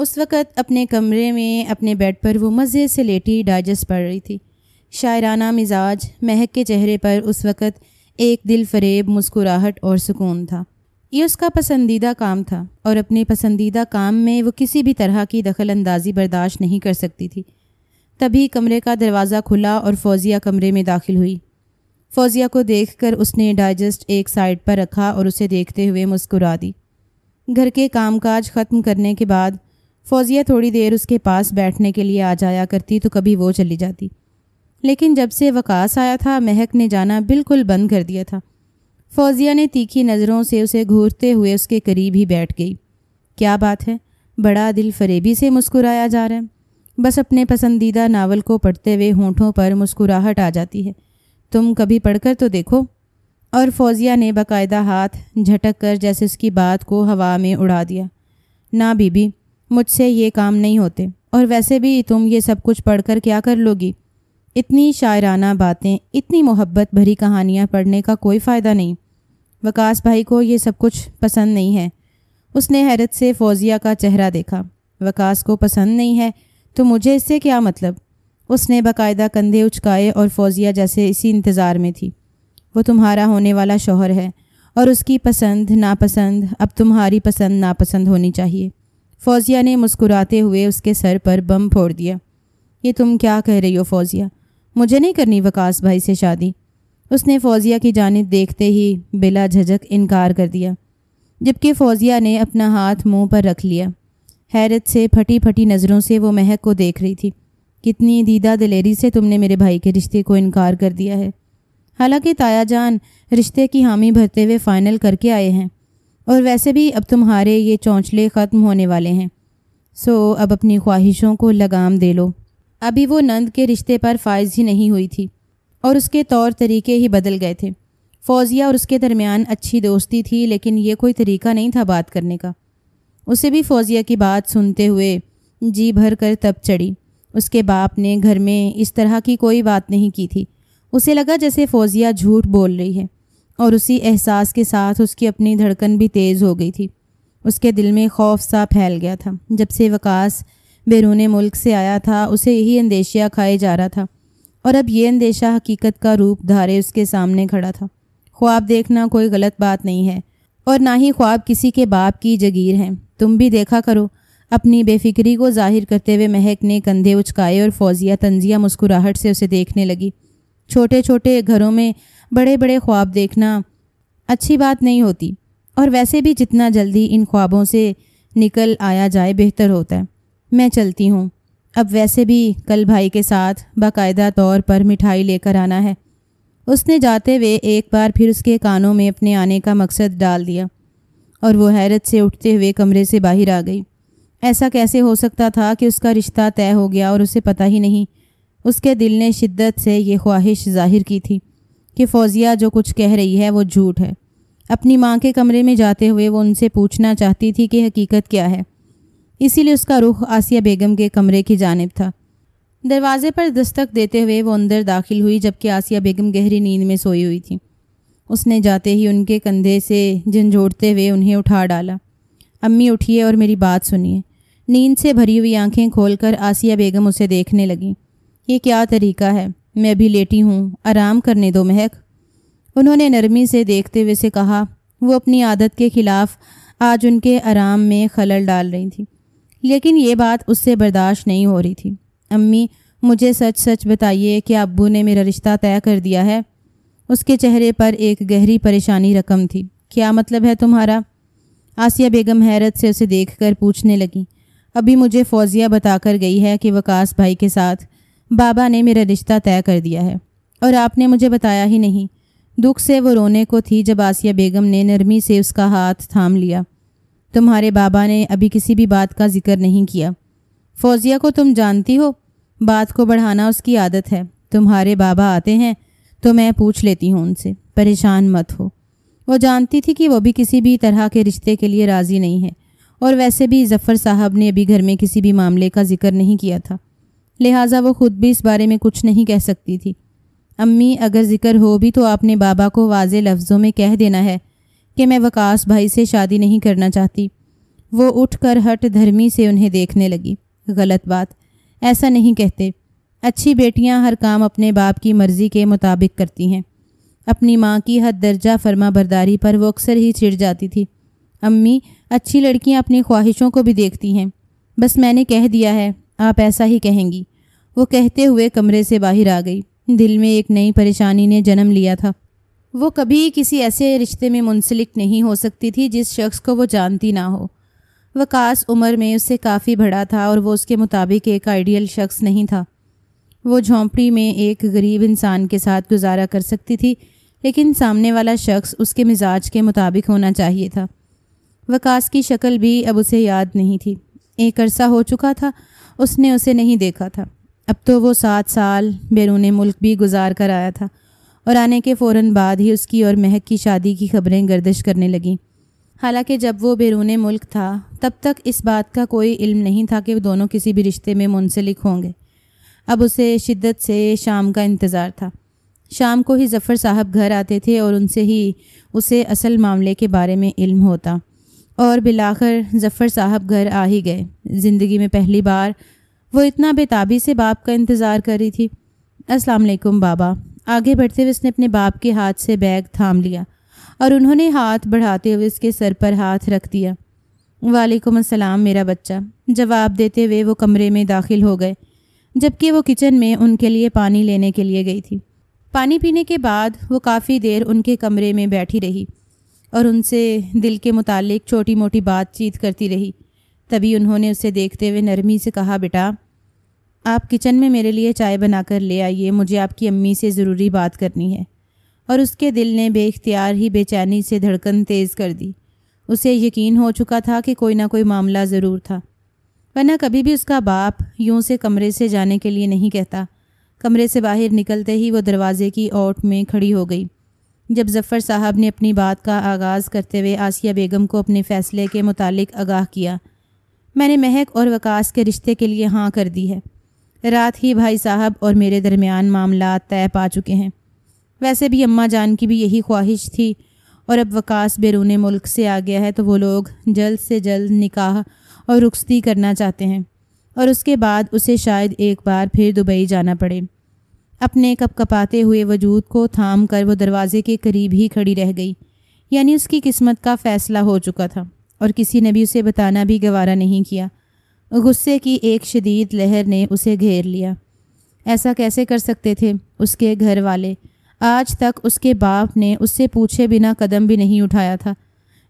اس وقت اپنے کمرے میں اپنے بیڈ پر وہ مزے سے لیٹی ڈائجسٹ پڑھ رہی تھی۔ شاعرانہ مزاج مہک کے چہرے پر اس وقت ایک دل فریب مسکراہٹ اور سکون تھا۔ یہ اس کا پسندیدہ کام تھا اور اپنے پسندیدہ کام میں وہ کسی بھی طرح کی دخل اندازی برداشت نہیں کر سکتی تھی۔ تبھی کمرے کا دروازہ کھلا اور فوزیہ کمرے میں داخل ہوئی۔ فوزیہ کو دیکھ کر اس نے ڈائجسٹ ایک سائڈ پر رکھا اور اسے دیکھتے ہوئے مسکرا دی۔ گھر کے کام کاج ختم کرنے کے بعد فوزیہ تھوڑی دیر اس کے پاس بیٹھنے کے لیے آ جایا کرتی تو کبھی وہ چلی جاتی، لیکن جب سے وقاص آیا تھا مہک نے جانا بالکل بند کر دیا تھا۔ فوزیہ نے تیکھی نظروں سے اسے گھورتے ہوئے اس کے قریب ہی بیٹھ گئی۔ کیا بات ہے، بڑا دل فریبی سے مسکرایا جا رہا ہے، بس اپنے پسندیدہ ناول کو پڑھتے ہوئے ہونٹوں پر مسکراہٹ آ جاتی ہے، تم کبھی پڑھ کر تو دیکھو۔ اور فوزیہ نے باقاعدہ ہاتھ جھٹک کر جیسے اس کی بات کو ہوا میں اڑا دیا۔ نہ بی بی، مجھ سے یہ کام نہیں ہوتے، اور ویسے بھی تم یہ سب کچھ پڑھ کر کیا کر لوگی؟ اتنی شاعرانہ باتیں، اتنی محبت بھری کہانیاں پڑھنے کا کوئی فائدہ نہیں۔ وقاص بھائی کو یہ سب کچھ پسند نہیں ہے۔ اس نے حیرت سے فوزیہ کا چہرہ دیکھا۔ وقاص کو پسند نہیں ہے تو مجھے اس سے کیا مطلب؟ اس نے باقاعدہ کندھے اچکائے اور فوزیہ جیسے اسی انتظار میں تھی۔ وہ تمہارا ہونے والا شوہر ہے اور اس کی پسند ناپسند اب تمہاری پسند ناپسند ہونی چاہیے۔ فوزیہ نے مسکراتے ہوئے اس کے سر پر بم پھوڑ دیا۔ یہ تم کیا کہہ رہی ہو فوزیہ؟ مجھے نہیں کرنی وقاص بھائی سے شادی۔ اس نے فوزیہ کی جانب دیکھتے ہی بلا جھجک انکار کر دیا، جبکہ فوزیہ نے اپنا ہاتھ منہ پر رکھ لیا۔ حیرت سے پھٹی پھٹی نظروں سے وہ مہک کو دیکھ رہی تھی۔ کتنی دیدہ دلیری سے تم نے میرے بھائی کے رشتے کو انکار کر دیا ہے، حالانکہ تایا جان رشتے کی حامی بھرتے ہوئے فائنل کر کے آئے ہیں، اور ویسے بھی اب تمہارے یہ چونچلے ختم ہونے والے ہیں، سو اب اپنی خواہشوں کو لگام دے لو۔ ابھی وہ نند کے رشتے پر فائز ہی نہیں ہوئی تھی اور اس کے طور طریقے ہی بدل گئے تھے۔ فوزیہ اور اس کے درمیان اچھی دوستی تھی، لیکن یہ کوئی طریقہ نہیں تھا بات کرنے کا۔ اسے بھی فوزیہ کی بات سنتے ہوئے جی بھر کر تب چڑھی۔ اس کے باپ نے گھر میں اس طرح کی کوئی بات نہیں کی تھی۔ اسے لگا جیسے فوزیہ جھوٹ بول رہی ہے، اور اسی احساس کے ساتھ اس کی اپنی دھڑکن بھی تیز ہو گئی تھی۔ اس کے دل میں خوف سا پھیل گیا تھا۔ جب سے وقاص بیرون ملک سے آیا تھا اسے یہی اندیشہ کھائے جا رہا تھا، اور اب یہ اندیشہ حقیقت کا روپ دھارے اس کے سامنے کھڑا تھا۔ خواب دیکھنا کوئی غلط بات نہیں ہے، اور نہ ہی خواب کسی کے باپ کی جگیر ہیں۔ تم بھی دیکھا کرو۔ اپنی بے فکری کو ظاہر کرتے ہوئے مہک نے کندھے اچکائے اور فوزیہ طنزیہ مسکراہٹ سے اسے دیکھنے لگی۔ چھوٹے چھوٹے گھروں میں بڑے بڑے خواب دیکھنا اچھی بات نہیں ہوتی، اور ویسے بھی جتنا جلدی ان خوابوں سے نکل آیا جائے بہتر ہوتا ہے۔ میں چلتی ہوں، اب ویسے بھی کل بھائی کے ساتھ باقاعدہ طور پر مٹھائی لے کر آنا ہے۔ اس نے جاتے ہوئے ایک بار پھر اس کے کانوں میں اپنے آنے کا مقصد ڈال دیا، اور وہ حیرت سے اٹھتے ہوئے کمرے سے باہر آ گئی۔ ایسا کیسے ہو سکتا تھا کہ اس کا رشتہ طے ہو گیا اور اسے پتہ ہی نہیں؟ اس کے دل نے شدت سے یہ خواہش ظاہر کی تھی کہ فوزیہ جو کچھ کہہ رہی ہے وہ جھوٹ ہے۔ اپنی ماں کے کمرے میں جاتے ہوئے وہ ان سے پوچھنا چاہتی تھی کہ حقیقت کیا ہے، اسی لیے اس کا رخ آسیہ بیگم کے کمرے کی جانب تھا۔ دروازے پر دستک دیتے ہوئے وہ اندر داخل ہوئی، جبکہ آسیہ بیگم گہری نیند میں سوئی ہوئی تھی۔ اس نے جاتے ہی ان کے کندھے سے جھنجھوڑتے ہوئے انہیں اٹھا ڈالا۔ امی اٹھیے اور میری بات سنیے۔ نیند سے بھری ہوئی آنکھیں کھول کر آسیہ بیگم اسے دیکھنے لگیں۔ یہ کیا طریقہ ہے؟ میں بھی لیٹی ہوں، آرام کرنے دو مہک۔ انہوں نے نرمی سے دیکھتے ہوئے سے کہا۔ وہ اپنی عادت کے خلاف آج ان کے آرام میں خلل ڈال رہی تھی، لیکن یہ بات اس سے برداشت نہیں ہو رہی تھی۔ امی، مجھے سچ سچ بتائیے کہ ابو نے میرا رشتہ طے کر دیا ہے؟ اس کے چہرے پر ایک گہری پریشانی رقم تھی۔ کیا مطلب ہے تمہارا؟ آسیہ بیگم حیرت سے اسے دیکھ کر پوچھنے لگیں۔ ابھی مجھے فوزیہ بتا کر گئی ہے کہ وقاص بھائی کے ساتھ بابا نے میرا رشتہ طے کر دیا ہے، اور آپ نے مجھے بتایا ہی نہیں۔ دکھ سے وہ رونے کو تھی جب آسیہ بیگم نے نرمی سے اس کا ہاتھ تھام لیا۔ تمہارے بابا نے ابھی کسی بھی بات کا ذکر نہیں کیا۔ فوزیہ کو تم جانتی ہو، بات کو بڑھانا اس کی عادت ہے۔ تمہارے بابا آتے ہیں تو میں پوچھ لیتی ہوں ان سے، پریشان مت ہو۔ وہ جانتی تھی کہ وہ بھی کسی بھی طرح کے رشتے کے لیے راضی نہیں ہے، اور ویسے بھی ظفر صاحب نے ابھی گھر میں کسی بھی معاملے کا ذکر نہیں کیا تھا، لہٰذا وہ خود بھی اس بارے میں کچھ نہیں کہہ سکتی تھی۔ امی، اگر ذکر ہو بھی تو آپ نے بابا کو واضح لفظوں میں کہہ دینا ہے کہ میں وقاص بھائی سے شادی نہیں کرنا چاہتی۔ وہ اٹھ کر ہٹ دھرمی سے انہیں دیکھنے لگی۔ غلط بات، ایسا نہیں کہتے۔ اچھی بیٹیاں ہر کام اپنے باپ کی مرضی کے مطابق کرتی ہیں۔ اپنی ماں کی حد درجہ فرما برداری پر وہ اکثر ہی چڑ جاتی تھی۔ امی، اچھی لڑکیاں اپنی خواہشوں کو بھی دیکھتی ہیں۔ بس میں نے کہہ دیا ہے، آپ ایسا ہی کہیں گی۔ وہ کہتے ہوئے کمرے سے باہر آ گئی۔ دل میں ایک نئی پریشانی نے جنم لیا تھا۔ وہ کبھی کسی ایسے رشتے میں منسلک نہیں ہو سکتی تھی جس شخص کو وہ جانتی نہ ہو۔ وقاص عمر میں اس سے کافی بڑا تھا اور وہ اس کے مطابق ایک آئیڈیل شخص نہیں تھا۔ وہ جھونپڑی میں ایک غریب انسان کے ساتھ گزارا کر سکتی تھی، لیکن سامنے والا شخص اس کے مزاج کے مطابق ہونا چاہیے تھا۔ وقاص کی شکل بھی اب اسے یاد نہیں تھی۔ ایک عرصہ ہو چکا تھا اس نے اسے نہیں دیکھا تھا۔ اب تو وہ 7 سال بیرون ملک بھی گزار کر آیا تھا اور آنے کے فوراً بعد ہی اس کی اور مہک کی شادی کی خبریں گردش کرنے لگیں۔ حالانکہ جب وہ بیرون ملک تھا تب تک اس بات کا کوئی علم نہیں تھا کہ وہ دونوں کسی بھی رشتے میں منسلک ہوں گے۔ اب اسے شدت سے شام کا انتظار تھا۔ شام کو ہی ظفر صاحب گھر آتے تھے اور ان سے ہی اسے اصل معاملے کے بارے میں علم ہوتا، اور بالآخر ظفر صاحب گھر آ ہی گئے۔ زندگی میں پہلی بار وہ اتنا بے تابی سے باپ کا انتظار کر رہی تھی۔ السلام علیکم بابا۔ آگے بڑھتے ہوئے اس نے اپنے باپ کے ہاتھ سے بیگ تھام لیا اور انہوں نے ہاتھ بڑھاتے ہوئے اس کے سر پر ہاتھ رکھ دیا۔ وعلیکم السلام میرا بچہ، جواب دیتے ہوئے وہ کمرے میں داخل ہو گئے، جبکہ وہ کچن میں ان کے لیے پانی لینے کے لیے گئی تھی۔ پانی پینے کے بعد وہ کافی دیر ان کے کمرے میں بیٹھی رہی اور ان سے دل کے متعلق چھوٹی موٹی بات چیت کرتی رہی۔ تبھی انہوں نے اسے دیکھتے ہوئے نرمی سے کہا، بیٹا آپ کچن میں میرے لیے چائے بنا کر لے آئیے، مجھے آپ کی امی سے ضروری بات کرنی ہے۔ اور اس کے دل نے بے اختیار ہی بے چینی سے دھڑکن تیز کر دی۔ اسے یقین ہو چکا تھا کہ کوئی نہ کوئی معاملہ ضرور تھا، ورنہ کبھی بھی اس کا باپ یوں سے کمرے سے جانے کے لیے نہیں کہتا۔ کمرے سے باہر نکلتے ہی وہ دروازے کی اوٹ میں کھڑی ہو گئی۔ جب ظفر صاحب نے اپنی بات کا آغاز کرتے ہوئے آسیہ بیگم کو اپنے فیصلے کے متعلق آگاہ کیا، میں نے مہک اور وقاص کے رشتے کے لیے ہاں کر دی ہے۔ رات ہی بھائی صاحب اور میرے درمیان معاملات طے پا چکے ہیں۔ ویسے بھی اماں جان کی بھی یہی خواہش تھی، اور اب وقاص بیرون ملک سے آ گیا ہے تو وہ لوگ جلد سے جلد نکاح اور رخصتی کرنا چاہتے ہیں، اور اس کے بعد اسے شاید ایک بار پھر دبئی جانا پڑے۔ اپنے کپ کپاتے ہوئے وجود کو تھام کر وہ دروازے کے قریب ہی کھڑی رہ گئی، یعنی اس کی قسمت کا فیصلہ ہو چکا تھا اور کسی نے بھی اسے بتانا بھی گوارا نہیں کیا۔ غصے کی ایک شدید لہر نے اسے گھیر لیا۔ ایسا کیسے کر سکتے تھے اس کے گھر والے؟ آج تک اس کے باپ نے اس سے پوچھے بنا قدم بھی نہیں اٹھایا تھا۔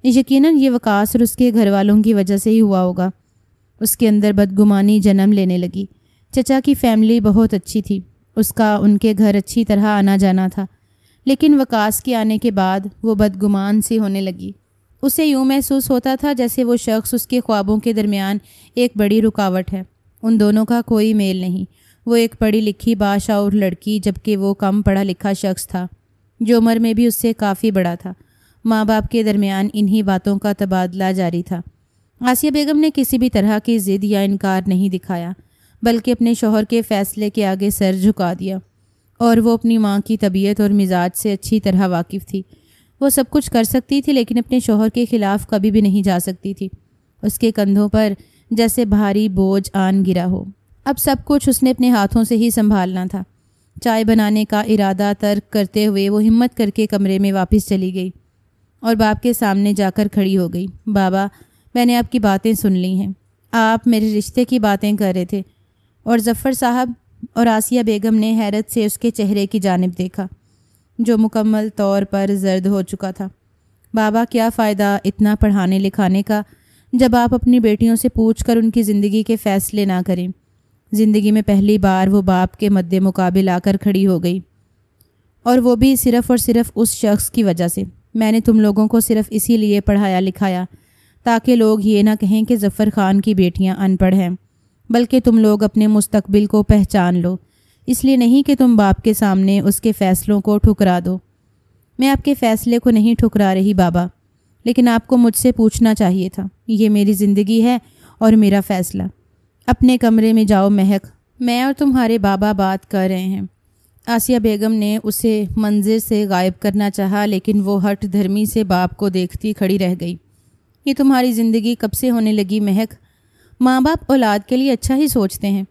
یقیناً یہ وقاص اور اس کے گھر والوں کی وجہ سے ہی ہوا ہوگا۔ اس کے اندر بدگمانی جنم لینے لگی۔ چچا کی فیملی بہت اچھی تھی، اس کا ان کے گھر اچھی طرح آنا جانا تھا، لیکن وقاص کے آنے کے بعد وہ بدگمان سی ہونے لگی۔ اسے یوں محسوس ہوتا تھا جیسے وہ شخص اس کے خوابوں کے درمیان ایک بڑی رکاوٹ ہے۔ ان دونوں کا کوئی میل نہیں۔ وہ ایک پڑھی لکھی باشعور لڑکی، جبکہ وہ کم پڑھا لکھا شخص تھا جو عمر میں بھی اس سے کافی بڑا تھا۔ ماں باپ کے درمیان انہی باتوں کا تبادلہ جاری تھا۔ آسیہ بیگم نے کسی بھی طرح کی ضد یا انکار نہیں دکھایا، بلکہ اپنے شوہر کے فیصلے کے آگے سر جھکا دیا، اور وہ اپنی ماں کی طبیعت اور مزاج سے اچھی طرح واقف تھی۔ وہ سب کچھ کر سکتی تھی لیکن اپنے شوہر کے خلاف کبھی بھی نہیں جا سکتی تھی۔ اس کے کندھوں پر جیسے بھاری بوجھ آن گرا ہو۔ اب سب کچھ اس نے اپنے ہاتھوں سے ہی سنبھالنا تھا۔ چائے بنانے کا ارادہ ترک کرتے ہوئے وہ ہمت کر کے کمرے میں واپس چلی گئی اور باپ کے سامنے جا کر کھڑی ہو گئی۔ بابا، میں نے آپ کی باتیں سن لی ہیں۔ آپ میرے رشتے کی باتیں کر رہے تھے۔ اور ظفر صاحب اور آسیہ بیگم نے حیرت سے اس کے چہرے کی جانب دیکھا جو مکمل طور پر زرد ہو چکا تھا۔ بابا، کیا فائدہ اتنا پڑھانے لکھانے کا جب آپ اپنی بیٹیوں سے پوچھ کر ان کی زندگی کے فیصلے نہ کریں؟ زندگی میں پہلی بار وہ باپ کے مد مقابل آ کر کھڑی ہو گئی، اور وہ بھی صرف اور صرف اس شخص کی وجہ سے۔ میں نے تم لوگوں کو صرف اسی لیے پڑھایا لکھایا تاکہ لوگ یہ نہ کہیں کہ ظفر خان کی بیٹیاں ان پڑھ ہیں، بلکہ تم لوگ اپنے مستقبل کو پہچان لو، اس لیے نہیں کہ تم باپ کے سامنے اس کے فیصلوں کو ٹھکرا دو۔ میں آپ کے فیصلے کو نہیں ٹھکرا رہی بابا، لیکن آپ کو مجھ سے پوچھنا چاہیے تھا۔ یہ میری زندگی ہے اور میرا فیصلہ۔ اپنے کمرے میں جاؤ مہک، میں اور تمہارے بابا بات کر رہے ہیں۔ آسیہ بیگم نے اسے منظر سے غائب کرنا چاہا، لیکن وہ ہٹ دھرمی سے باپ کو دیکھتی کھڑی رہ گئی۔ یہ تمہاری زندگی کب سے ہونے لگی مہک؟ ماں باپ اولاد کے لیے اچھا ہی سوچتے ہیں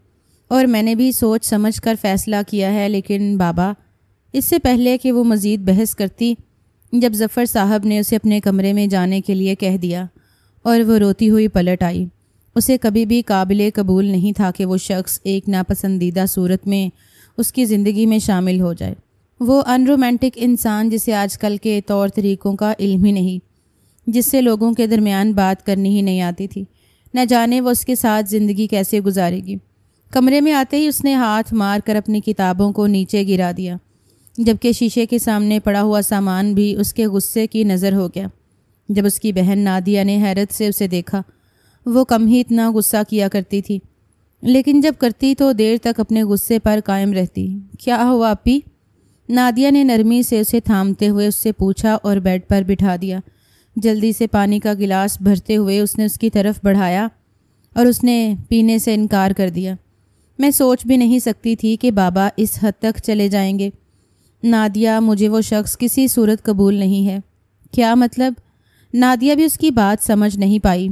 اور میں نے بھی سوچ سمجھ کر فیصلہ کیا ہے، لیکن بابا۔ اس سے پہلے کہ وہ مزید بحث کرتی، جب ظفر صاحب نے اسے اپنے کمرے میں جانے کے لیے کہہ دیا اور وہ روتی ہوئی پلٹ آئی۔ اسے کبھی بھی قابل قبول نہیں تھا کہ وہ شخص ایک ناپسندیدہ صورت میں اس کی زندگی میں شامل ہو جائے۔ وہ ان رومانٹک انسان جسے آج کل کے طور طریقوں کا علم ہی نہیں، جس سے لوگوں کے درمیان بات کرنی ہی نہیں آتی تھی، نہ جانے وہ اس کے ساتھ زندگی کیسے گزارے گی۔ کمرے میں آتے ہی اس نے ہاتھ مار کر اپنی کتابوں کو نیچے گرا دیا، جبکہ شیشے کے سامنے پڑا ہوا سامان بھی اس کے غصے کی نظر ہو گیا۔ جب اس کی بہن نادیہ نے حیرت سے اسے دیکھا، وہ کم ہی اتنا غصہ کیا کرتی تھی، لیکن جب کرتی تو دیر تک اپنے غصے پر قائم رہتی۔ کیا ہوا اپی؟ نادیہ نے نرمی سے اسے تھامتے ہوئے اس سے پوچھا اور بیڈ پر بٹھا دیا۔ جلدی سے پانی کا گلاس بھرتے ہوئے اس نے اس کی طرف بڑھایا اور اس نے پینے سے انکار کر دیا۔ میں سوچ بھی نہیں سکتی تھی کہ بابا اس حد تک چلے جائیں گے۔ نادیہ، مجھے وہ شخص کسی صورت قبول نہیں ہے۔ کیا مطلب؟ نادیہ بھی اس کی بات سمجھ نہیں پائی۔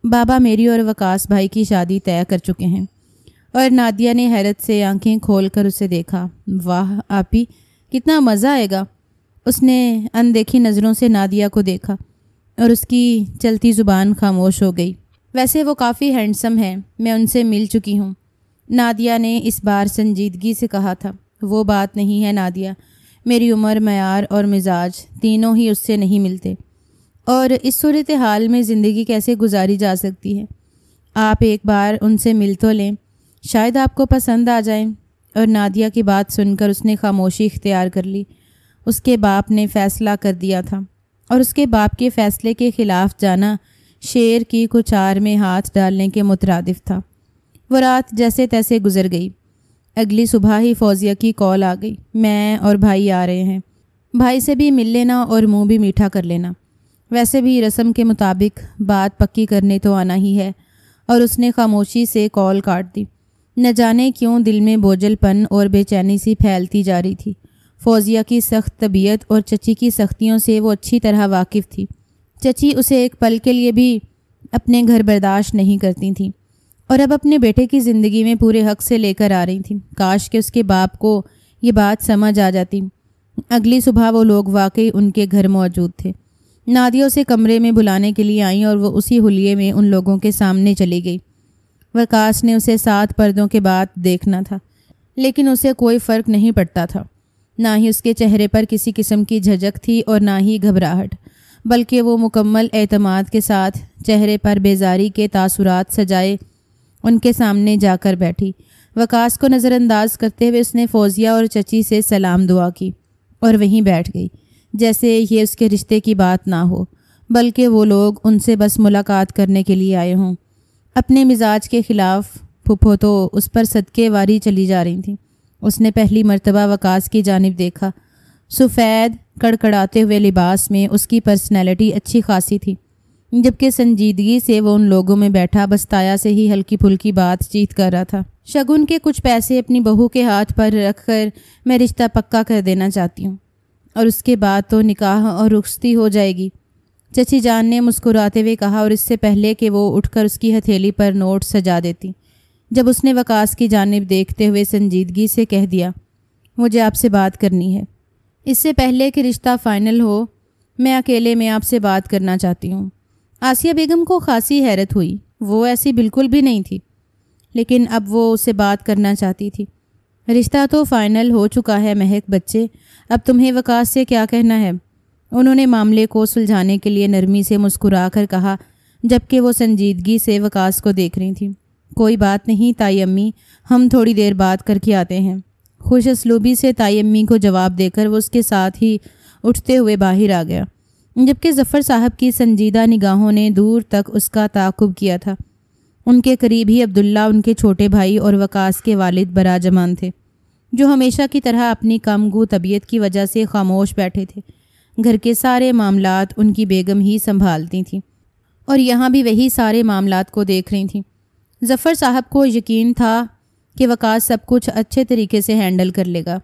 بابا، میری اور وقاص بھائی کی شادی طے کر چکے ہیں۔ اور نادیہ نے حیرت سے آنکھیں کھول کر اسے دیکھا۔ واہ آپی، کتنا مزہ آئے گا۔ اس نے اندیکھی نظروں سے نادیہ کو دیکھا اور اس کی چلتی زبان خاموش ہو گئی۔ ویسے وہ کافی ہینڈسم ہے، میں ان سے مل چکی ہوں، نادیہ نے اس بار سنجیدگی سے کہا تھا۔ وہ بات نہیں ہے نادیہ، میری عمر، معیار اور مزاج تینوں ہی اس سے نہیں ملتے، اور اس صورتحال میں زندگی کیسے گزاری جا سکتی ہے؟ آپ ایک بار ان سے مل تو لیں، شاید آپ کو پسند آ جائیں۔ اور نادیہ کی بات سن کر اس نے خاموشی اختیار کر لی۔ اس کے باپ نے فیصلہ کر دیا تھا اور اس کے باپ کے فیصلے کے خلاف جانا شیر کی کچار میں ہاتھ ڈالنے کے مترادف تھا۔ وہ رات جیسے تیسے گزر گئی۔ اگلی صبح ہی فوزیہ کی کال آ گئی، میں اور بھائی آ رہے ہیں، بھائی سے بھی مل لینا اور منہ بھی میٹھا کر لینا۔ ویسے بھی رسم کے مطابق بات پکی کرنے تو آنا ہی ہے، اور اس نے خاموشی سے کال کاٹ دی۔ نہ جانے کیوں دل میں بوجھل پن اور بے چینی سی پھیلتی جا رہی تھی۔ فوزیہ کی سخت طبیعت اور چچی کی سختیوں سے وہ اچھی طرح واقف تھی۔ چچی اسے ایک پل کے لیے بھی اپنے گھر برداشت نہیں کرتی تھیں، اور اب اپنے بیٹے کی زندگی میں پورے حق سے لے کر آ رہی تھیں۔ کاش کہ اس کے باپ کو یہ بات سمجھ آ جاتی۔ اگلی صبح وہ لوگ واقعی ان کے گھر موجود تھے۔ نادیہ اسے کمرے میں بلانے کے لیے آئیں اور وہ اسی حلیے میں ان لوگوں کے سامنے چلی گئی۔ وقاص نے اسے 7 پردوں کے بعد دیکھنا تھا، لیکن اسے کوئی فرق نہیں پڑتا تھا۔ نہ ہی اس کے چہرے پر کسی قسم کی جھجک تھی اور نہ ہی گھبراہٹ، بلکہ وہ مکمل اعتماد کے ساتھ چہرے پر بیزاری کے تاثرات سجائے ان کے سامنے جا کر بیٹھی۔ وقاص کو نظر انداز کرتے ہوئے اس نے فوزیہ اور چچی سے سلام دعا کی اور وہیں بیٹھ گئی، جیسے یہ اس کے رشتے کی بات نہ ہو، بلکہ وہ لوگ ان سے بس ملاقات کرنے کے لیے آئے ہوں۔ اپنے مزاج کے خلاف پھپھو تو اس پر صدقے واری چلی جا رہی تھیں۔ اس نے پہلی مرتبہ وقاص کی جانب دیکھا۔ سفید کڑکڑاتے ہوئے لباس میں اس کی پرسنالٹی اچھی خاصی تھی، جبکہ سنجیدگی سے وہ ان لوگوں میں بیٹھا بس تایا سے ہی ہلکی پھلکی بات چیت کر رہا تھا۔ شگن کے کچھ پیسے اپنی بہو کے ہاتھ پر رکھ کر میں رشتہ پکا کر دینا چاہتی ہوں، اور اس کے بعد تو نکاح اور رخصتی ہو جائے گی، چچی جان نے مسکراتے ہوئے کہا، اور اس سے پہلے کہ وہ اٹھ کر اس کی ہتھیلی پر نوٹ سجا دیتی، جب اس نے وقاص کی جانب دیکھتے ہوئے سنجیدگی سے کہہ دیا، مجھے آپ سے بات کرنی ہے۔ اس سے پہلے کہ رشتہ فائنل ہو، میں اکیلے میں آپ سے بات کرنا چاہتی ہوں۔ آسیہ بیگم کو خاصی حیرت ہوئی، وہ ایسی بالکل بھی نہیں تھی، لیکن اب وہ اسے بات کرنا چاہتی تھی۔ رشتہ تو فائنل ہو چکا ہے مہک بچے، اب تمہیں وقاص سے کیا کہنا ہے؟ انہوں نے معاملے کو سلجھانے کے لیے نرمی سے مسکرا کر کہا، جبکہ وہ سنجیدگی سے وقاص کو دیکھ رہی تھیں۔ کوئی بات نہیں تائی امی، ہم تھوڑی دیر بات کر کے آتے ہیں۔ خوش اسلوبی سے تائی امی کو جواب دے کر وہ اس کے ساتھ ہی اٹھتے ہوئے باہر آ گیا، جبکہ ظفر صاحب کی سنجیدہ نگاہوں نے دور تک اس کا تعاقب کیا تھا۔ ان کے قریب ہی عبداللہ، ان کے چھوٹے بھائی اور وقاص کے والد براجمان تھے، جو ہمیشہ کی طرح اپنی کم گو طبیعت کی وجہ سے خاموش بیٹھے تھے۔ گھر کے سارے معاملات ان کی بیگم ہی سنبھالتی تھیں، اور یہاں بھی وہی سارے معاملات کو دیکھ رہی تھیں۔ ظفر صاحب کو یقین تھا کہ وقاص سب کچھ اچھے طریقے سے ہینڈل کر لے گا،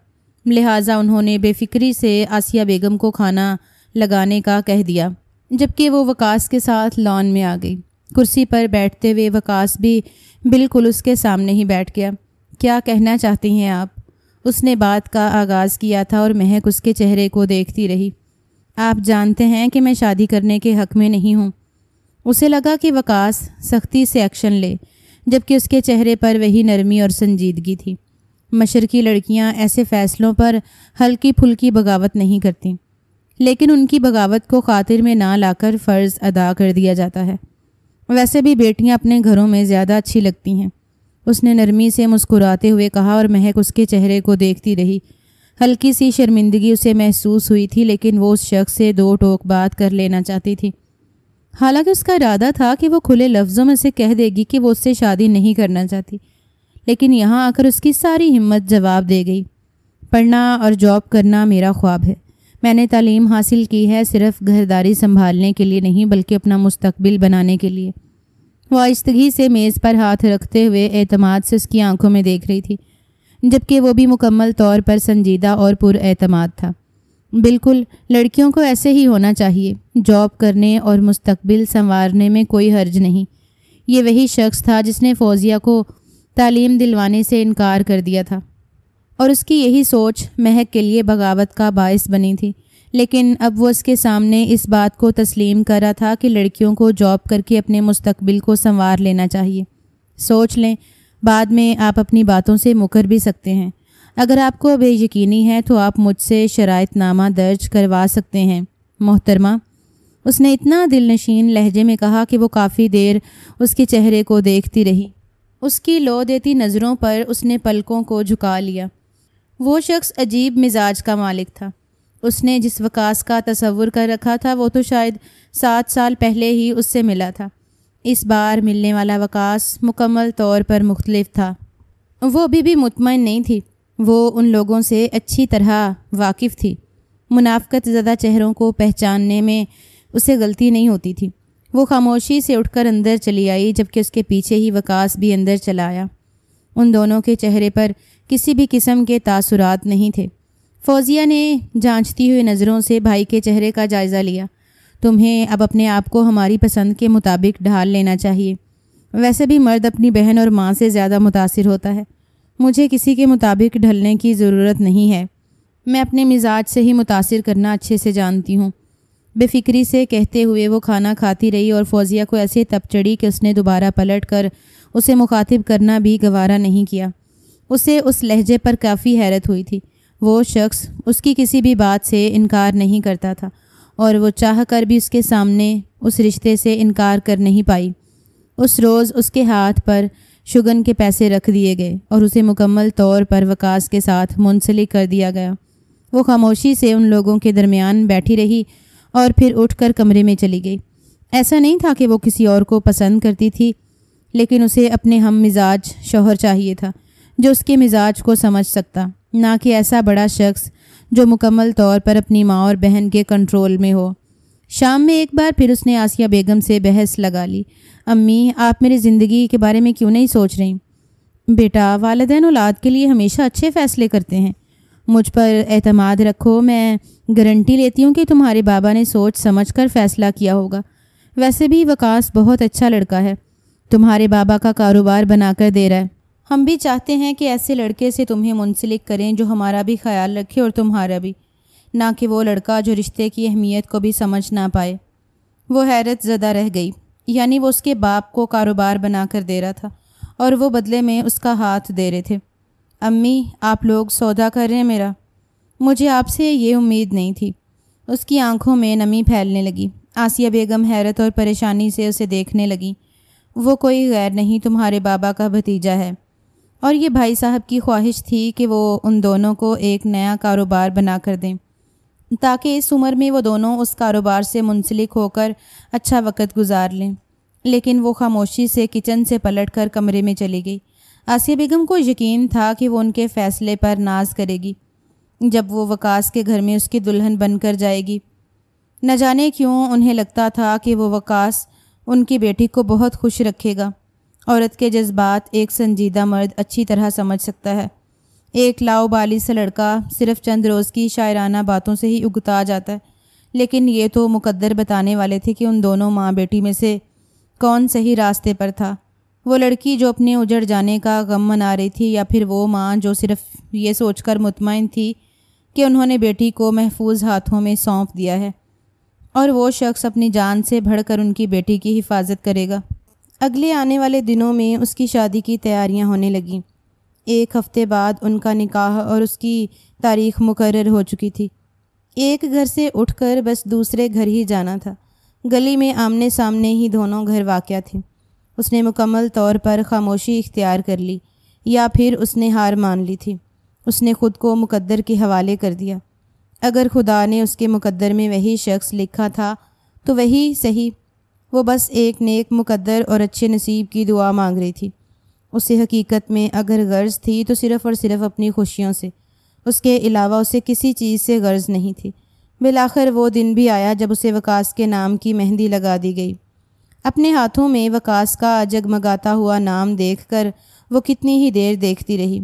لہٰذا انہوں نے بے فکری سے آسیہ بیگم کو کھانا لگانے کا کہہ دیا۔ جبکہ وہ وقاص کے ساتھ لان میں آ گئی۔ کرسی پر بیٹھتے ہوئے وقاص بھی بالکل اس کے سامنے ہی بیٹھ گیا۔ کیا کہنا چاہتی ہیں آپ؟ اس نے بات کا آغاز کیا تھا اور مہک اس کے چہرے کو دیکھتی رہی۔ آپ جانتے ہیں کہ میں شادی کرنے کے حق میں نہیں ہوں۔ اسے لگا کہ وقاص سختی سے ایکشن لے، جبکہ اس کے چہرے پر وہی نرمی اور سنجیدگی تھی۔ مشرقی لڑکیاں ایسے فیصلوں پر ہلکی پھلکی بغاوت نہیں کرتیں، لیکن ان کی بغاوت کو خاطر میں نہ لا کر فرض ادا کر دیا جاتا ہے۔ ویسے بھی بیٹیاں اپنے گھروں میں زیادہ اچھی لگتی ہیں، اس نے نرمی سے مسکراتے ہوئے کہا، اور مہک اس کے چہرے کو دیکھتی رہی۔ ہلکی سی شرمندگی اسے محسوس ہوئی تھی، لیکن وہ اس شخص سے دو ٹوک بات کر لینا چاہتی تھی۔ حالانکہ اس کا ارادہ تھا کہ وہ کھلے لفظوں میں سے کہہ دے گی کہ وہ اس سے شادی نہیں کرنا چاہتی، لیکن یہاں آ کر اس کی ساری ہمت جواب دے گئی۔ پڑھنا اور جاب کرنا میرا خواب ہے۔ میں نے تعلیم حاصل کی ہے صرف گھرداری سنبھالنے کے لیے نہیں، بلکہ اپنا مستقبل بنانے کے لیے۔ وہ آہستگی سے میز پر ہاتھ رکھتے ہوئے اعتماد سے اس کی آنکھوں میں دیکھ رہی تھی، جبکہ وہ بھی مکمل طور پر سنجیدہ اور پر اعتماد تھا۔ بالکل، لڑکیوں کو ایسے ہی ہونا چاہیے۔ جاب کرنے اور مستقبل سنوارنے میں کوئی حرج نہیں۔ یہ وہی شخص تھا جس نے فوزیہ کو تعلیم دلوانے سے انکار کر دیا تھا، اور اس کی یہی سوچ مہک کے لیے بغاوت کا باعث بنی تھی۔ لیکن اب وہ اس کے سامنے اس بات کو تسلیم کر رہا تھا کہ لڑکیوں کو جاب کر کے اپنے مستقبل کو سنوار لینا چاہیے۔ سوچ لیں، بعد میں آپ اپنی باتوں سے مکر بھی سکتے ہیں۔ اگر آپ کو بے یقینی ہے تو آپ مجھ سے شرائط نامہ درج کروا سکتے ہیں محترمہ۔ اس نے اتنا دل نشین لہجے میں کہا کہ وہ کافی دیر اس کے چہرے کو دیکھتی رہی۔ اس کی لو دیتی نظروں پر اس نے پلکوں کو جھکا لیا۔ وہ شخص عجیب مزاج کا مالک تھا۔ اس نے جس وقاص کا تصور کر رکھا تھا وہ تو شاید 7 سال پہلے ہی اس سے ملا تھا۔ اس بار ملنے والا وقاص مکمل طور پر مختلف تھا۔ وہ ابھی بھی مطمئن نہیں تھی۔ وہ ان لوگوں سے اچھی طرح واقف تھی۔ منافقت زدہ چہروں کو پہچاننے میں اسے غلطی نہیں ہوتی تھی۔ وہ خاموشی سے اٹھ کر اندر چلی آئی، جبکہ اس کے پیچھے ہی وقاص بھی اندر چلا آیا۔ ان دونوں کے چہرے پر کسی بھی قسم کے تاثرات نہیں تھے۔ فوزیہ نے جانچتی ہوئی نظروں سے بھائی کے چہرے کا جائزہ لیا۔ تمہیں اب اپنے آپ کو ہماری پسند کے مطابق ڈھال لینا چاہیے۔ ویسے بھی مرد اپنی بہن اور ماں سے زیادہ متاثر ہوتا ہے۔ مجھے کسی کے مطابق ڈھلنے کی ضرورت نہیں ہے۔ میں اپنے مزاج سے ہی متاثر کرنا اچھے سے جانتی ہوں۔ بے فکری سے کہتے ہوئے وہ کھانا کھاتی رہی، اور فوزیہ کو ایسے تپ چڑھی کہ اس نے دوبارہ پلٹ کر اسے مخاطب کرنا بھی گوارا نہیں کیا۔ اسے اس لہجے پر کافی حیرت ہوئی تھی۔ وہ شخص اس کی کسی بھی بات سے انکار نہیں کرتا تھا، اور وہ چاہ کر بھی اس کے سامنے اس رشتے سے انکار کر نہیں پائی۔ اس روز اس کے ہاتھ پر شگن کے پیسے رکھ دیے گئے اور اسے مکمل طور پر وقاص کے ساتھ منسلک کر دیا گیا۔ وہ خاموشی سے ان لوگوں کے درمیان بیٹھی رہی اور پھر اٹھ کر کمرے میں چلی گئی۔ ایسا نہیں تھا کہ وہ کسی اور کو پسند کرتی تھی، لیکن اسے اپنے ہم مزاج شوہر چاہیے تھا جو اس کے مزاج کو سمجھ سکتا، نہ کہ ایسا بڑا شخص جو مکمل طور پر اپنی ماں اور بہن کے کنٹرول میں ہو۔ شام میں ایک بار پھر اس نے آسیہ بیگم سے بحث لگا لی۔ امی، آپ میری زندگی کے بارے میں کیوں نہیں سوچ رہی؟ بیٹا، والدین اولاد کے لیے ہمیشہ اچھے فیصلے کرتے ہیں۔ مجھ پر اعتماد رکھو، میں گارنٹی لیتی ہوں کہ تمہارے بابا نے سوچ سمجھ کر فیصلہ کیا ہوگا۔ ویسے بھی وقاص بہت اچھا لڑکا ہے، تمہارے بابا کا کاروبار بنا کر دے رہا ہے۔ ہم بھی چاہتے ہیں کہ ایسے لڑکے سے تمہیں منسلک کریں جو ہمارا بھی خیال رکھے اور تمہارا بھی، نہ کہ وہ لڑکا جو رشتے کی اہمیت کو بھی سمجھ نہ پائے۔ وہ حیرت زدہ رہ گئی۔ یعنی وہ اس کے باپ کو کاروبار بنا کر دے رہا تھا اور وہ بدلے میں اس کا ہاتھ دے رہے تھے۔ امی، آپ لوگ سودا کر رہے ہیں میرا؟ مجھے آپ سے یہ امید نہیں تھی۔ اس کی آنکھوں میں نمی پھیلنے لگی۔ آسیہ بیگم حیرت اور پریشانی سے اسے دیکھنے لگی۔ وہ کوئی غیر نہیں، تمہارے بابا کا بھتیجا ہے، اور یہ بھائی صاحب کی خواہش تھی کہ وہ ان دونوں کو ایک نیا کاروبار بنا کر دیں تاکہ اس عمر میں وہ دونوں اس کاروبار سے منسلک ہو کر اچھا وقت گزار لیں۔ لیکن وہ خاموشی سے کچن سے پلٹ کر کمرے میں چلی گئی۔ آسیہ بیگم کو یقین تھا کہ وہ ان کے فیصلے پر ناز کرے گی جب وہ وقاص کے گھر میں اس کی دلہن بن کر جائے گی۔ نہ جانے کیوں انہیں لگتا تھا کہ وہ وقاص ان کی بیٹی کو بہت خوش رکھے گا۔ عورت کے جذبات ایک سنجیدہ مرد اچھی طرح سمجھ سکتا ہے۔ ایک لاؤبالی سا لڑکا صرف چند روز کی شاعرانہ باتوں سے ہی اگتا جاتا ہے، لیکن یہ تو مقدر بتانے والے تھے کہ ان دونوں ماں بیٹی میں سے کون صحیح راستے پر تھا، وہ لڑکی جو اپنے اجڑ جانے کا غم منا رہی تھی، یا پھر وہ ماں جو صرف یہ سوچ کر مطمئن تھی کہ انہوں نے بیٹی کو محفوظ ہاتھوں میں سونپ دیا ہے اور وہ شخص اپنی جان سے بڑھ کر ان کی بیٹی کی حفاظت کرے گا۔ اگلے آنے والے دنوں میں اس کی شادی کی تیاریاں ہونے لگیں۔ 1 ہفتے بعد ان کا نکاح اور اس کی تاریخ مقرر ہو چکی تھی۔ ایک گھر سے اٹھ کر بس دوسرے گھر ہی جانا تھا۔ گلی میں آمنے سامنے ہی دونوں گھر واقع تھے۔ اس نے مکمل طور پر خاموشی اختیار کر لی، یا پھر اس نے ہار مان لی تھی۔ اس نے خود کو مقدر کے حوالے کر دیا۔ اگر خدا نے اس کے مقدر میں وہی شخص لکھا تھا تو وہی صحیح۔ وہ بس ایک نیک مقدر اور اچھے نصیب کی دعا مانگ رہی تھی۔ اسے حقیقت میں اگر غرض تھی تو صرف اور صرف اپنی خوشیوں سے، اس کے علاوہ اسے کسی چیز سے غرض نہیں تھی۔ بالآخر وہ دن بھی آیا جب اسے وقاص کے نام کی مہندی لگا دی گئی۔ اپنے ہاتھوں میں وقاص کا جگمگاتا ہوا نام دیکھ کر وہ کتنی ہی دیر دیکھتی رہی۔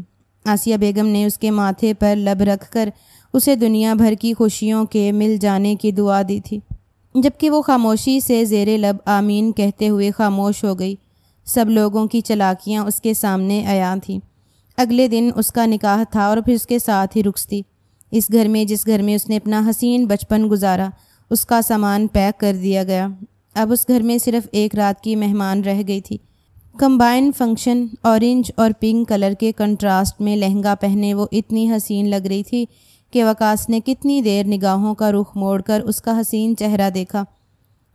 آسیہ بیگم نے اس کے ماتھے پر لب رکھ کر اسے دنیا بھر کی خوشیوں کے مل جانے کی دعا دی تھی، جبکہ وہ خاموشی سے زیر لب آمین کہتے ہوئے خاموش ہو گئی۔ سب لوگوں کی چالاکیاں اس کے سامنے عیاں تھیں۔ اگلے دن اس کا نکاح تھا اور پھر اس کے ساتھ ہی رخصتی۔ اس گھر میں جس گھر میں اس نے اپنا حسین بچپن گزارا، اس کا سامان پیک کر دیا گیا۔ اب اس گھر میں صرف ایک رات کی مہمان رہ گئی تھی۔ کمبائن فنکشن، اورنج اور پنک کلر کے کنٹراسٹ میں لہنگا پہنے وہ اتنی حسین لگ رہی تھی کہ وقاص نے کتنی دیر نگاہوں کا رخ موڑ کر اس کا حسین چہرہ دیکھا۔